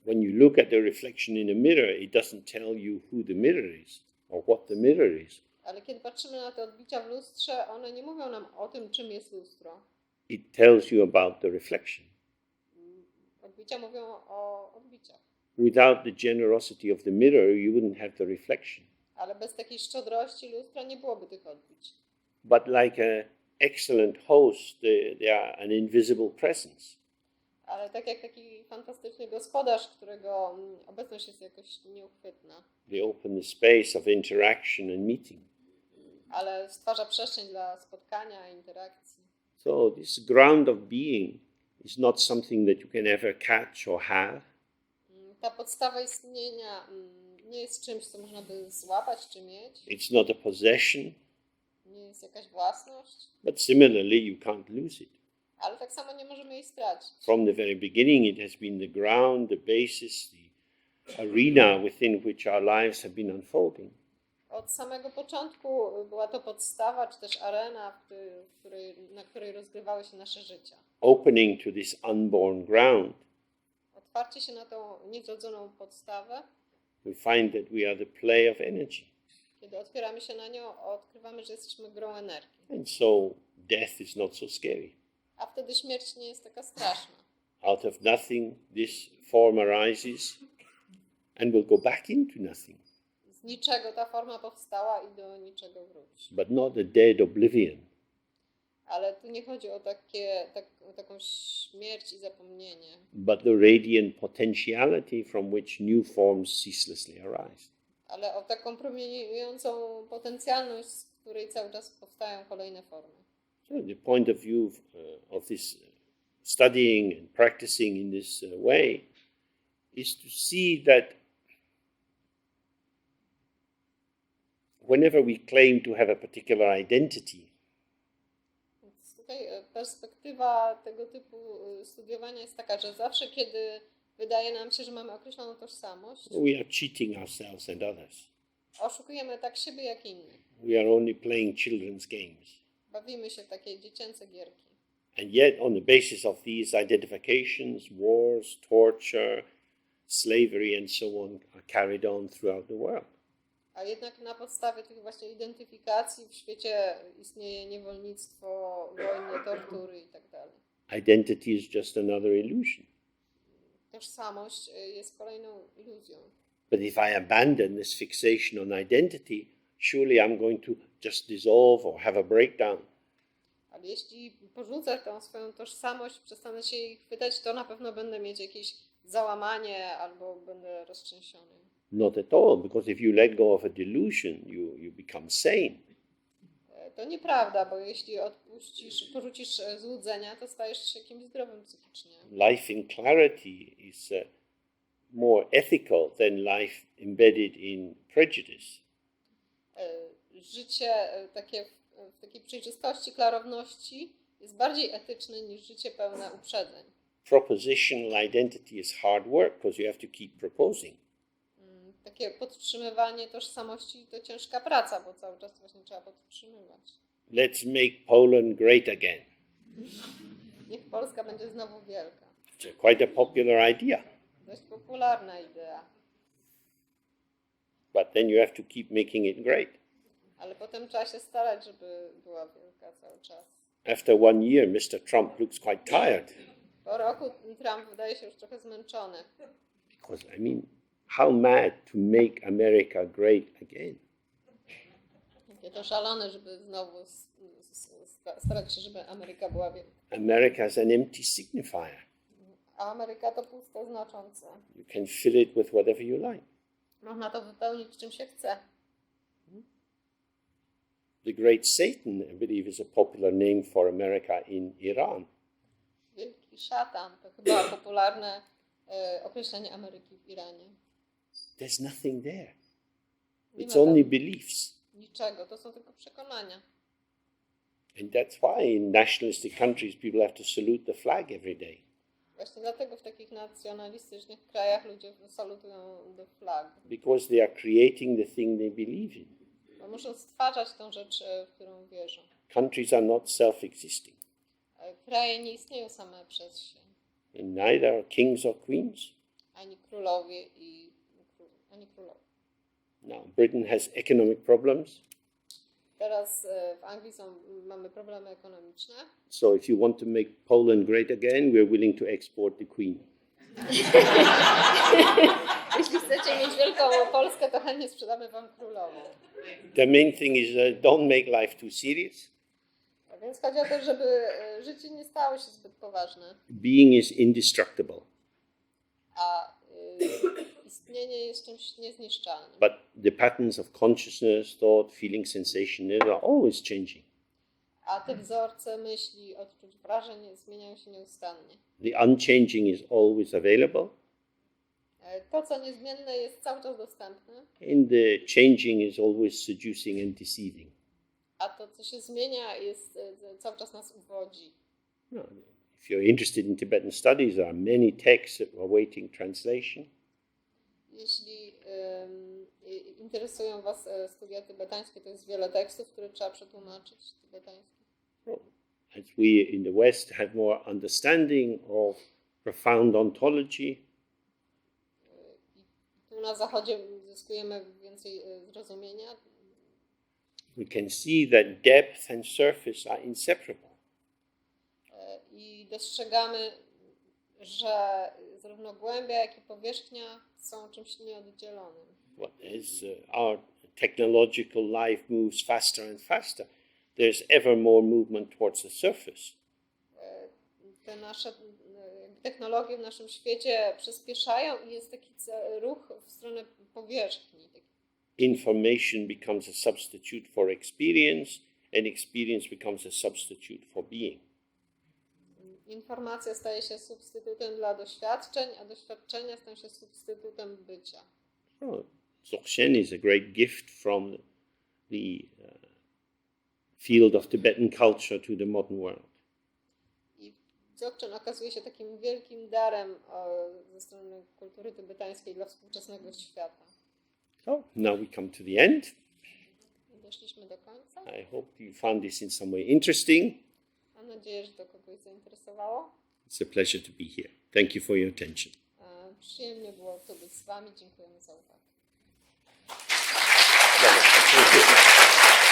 When you look at the reflection in a mirror, it doesn't tell you who the mirror is or what the mirror is. Ale kiedy patrzymy na te odbicia w lustrze, one nie mówią nam o tym, czym jest lustro. It tells you about the reflection. Odbicia mówią o odbiciach. Without the generosity of the mirror, you wouldn't have the reflection. Ale bez takiej szczodrości lustra nie byłoby tych odbić. But like an excellent host, they are an invisible presence. Ale tak jak taki fantastyczny gospodarz, którego obecność jest jakoś nieuchwytna, They open the space of interaction and meeting. ale stwarza przestrzeń dla spotkania, interakcji. So this ground of being is not something that you can ever catch or have. Ta podstawa istnienia nie jest czymś, co można by złapać czy mieć. It's not a possession, Nie jest jakaś własność, but similarly you can't lose it. ale tak samo nie możemy jej stracić. From the very beginning it has been the ground, the basis, the arena within which our lives have been unfolding. Od samego początku była to podstawa, czy też arena, na której rozgrywały się nasze życia. Opening to this unborn ground, Otwarcie się na tą niezrodzoną podstawę, we find that we are the play of energy. kiedy otwieramy się na nią, odkrywamy, że jesteśmy grą energii. And so death is not so scary. A wtedy śmierć nie jest taka straszna. Out of nothing this form arises and will go back into nothing. Z niczego ta forma powstała i do niczego wróci. But not a dead oblivion. Ale tu nie chodzi o taką śmierć i zapomnienie, But the radiant potentiality from which new forms ceaselessly arise. ale o taką promieniującą potencjalność, z której cały czas powstają kolejne formy. So the point of view of this studying and practicing in this way is to see that whenever we claim to have a particular identity, Więc tutaj perspektywa tego typu studiowania jest taka, że zawsze kiedy wydaje nam się, że mamy określoną tożsamość, we are cheating ourselves and others. oszukujemy tak siebie jak innych. We are only playing children's games. Bawimy się w takie dziecięce gierki. And yet, on the basis of these identifications, wars, torture, slavery, and so on are carried on throughout the world. A jednak na podstawie tych właśnie identyfikacji w świecie istnieje niewolnictwo, wojny, tortury i tak dalej. Identity is just another illusion. Tożsamość jest kolejną iluzją. But if I abandon this fixation on identity, surely I'm going to just dissolve or have a breakdown. Ale jeśli porzucę tą swoją tożsamość, przestanę się jej chwytać, to na pewno będę mieć jakieś załamanie albo będę roztrzęsiony. Not at all, because if you let go of a delusion, you become sane. To nieprawda, bo jeśli porzucisz złudzenia, to stajesz się kimś zdrowym psychicznie. Life in clarity is more ethical than life embedded in prejudice. Życie takie w takiej przejrzystości, klarowności jest bardziej etyczne niż życie pełne uprzedzeń. Propositional identity is hard work because you have to keep proposing. Takie podtrzymywanie tożsamości to ciężka praca, bo cały czas właśnie trzeba podtrzymywać. Let's make Poland great again. Niech Polska będzie znowu wielka. It's quite a popular idea. Dość popularna idea. But then you have to keep making it great. Ale potem trzeba się starać, żeby była wielka cały czas. After 1 year, Mr. Trump looks quite tired. Po roku Trump wydaje się już trochę zmęczony. Because, I mean, how mad to make America great again? Jakie to szalone, żeby znowu starać się, żeby Ameryka była wielka. America is an empty signifier. A Ameryka to puste znaczące. You can fill it with whatever you like. Można to wypełnić czym się chce. The Great Satan, I believe, is a popular name for America in Iran. Wielki szatan to chyba popularne określenie Ameryki w Iranie. There's nothing there. Nie It's ma only tam beliefs. niczego, to są tylko przekonania. And that's why in nationalistic countries people have to salute the flag every day. Właśnie dlatego w takich nacjonalistycznych krajach ludzie salutują do flag. Because they are creating the thing they believe in. Bo muszą stwarzać tą rzecz, w którą wierzą. Countries are not self-existing. Kraje nie istnieją same przez się. And neither are kings or queens. Ani królowie ani królowie. Now, Britain has economic problems. Teraz w Anglii mamy problemy ekonomiczne. So if you want to make Poland great again, we're willing to export the queen. Jeśli chcecie mieć wielką Polskę, to chętnie sprzedamy wam królową. The main thing is don't make life too serious. A więc chodzi o to, żeby życie nie stało się zbyt poważne. Being is indestructible. A istnienie jest czymś niezniszczalnym. But the patterns of consciousness, thought, feeling, sensation, they are always changing. A te wzorce myśli, odczuć, wrażeń zmieniają się nieustannie. The unchanging is always available. To, co niezmienne, jest cały czas dostępne, and the changing is always seducing and deceiving. a to, co się zmienia, jest cały czas nas uwodzi. No, if you're interested in Tibetan studies, there are many texts that are awaiting translation. Jeśli interesują Was studia tybetańskie, to jest wiele tekstów, które trzeba przetłumaczyć tybetańskie. As we in the West have more understanding of profound ontology, I tu na Zachodzie zyskujemy więcej zrozumienia. we can see that depth and surface are inseparable. I dostrzegamy, że zarówno głębia, jak i powierzchnia są czymś nieoddzielonym. As our technological life moves faster and faster, there's ever more movement towards the surface. Te nasze technologie w naszym świecie przyspieszają i jest taki ruch w stronę powierzchni. Information becomes a substitute for experience, and experience becomes a substitute for being. Informacja staje się substytutem dla doświadczeń, a doświadczenia stają się substytutem bycia. Dzogchen is a great gift from the field of Tibetan culture to the modern world. I Dzogchen okazuje się takim wielkim darem ze strony kultury tybetańskiej dla współczesnego świata. So now we come to the end. Doszliśmy do końca. I hope you found this in some way interesting. Mam nadzieję, że to kogoś zainteresowało. It's a pleasure to be here. Thank you for your attention. Przyjemnie było tu być z Wami. Dziękujemy za uwagę. Thank you.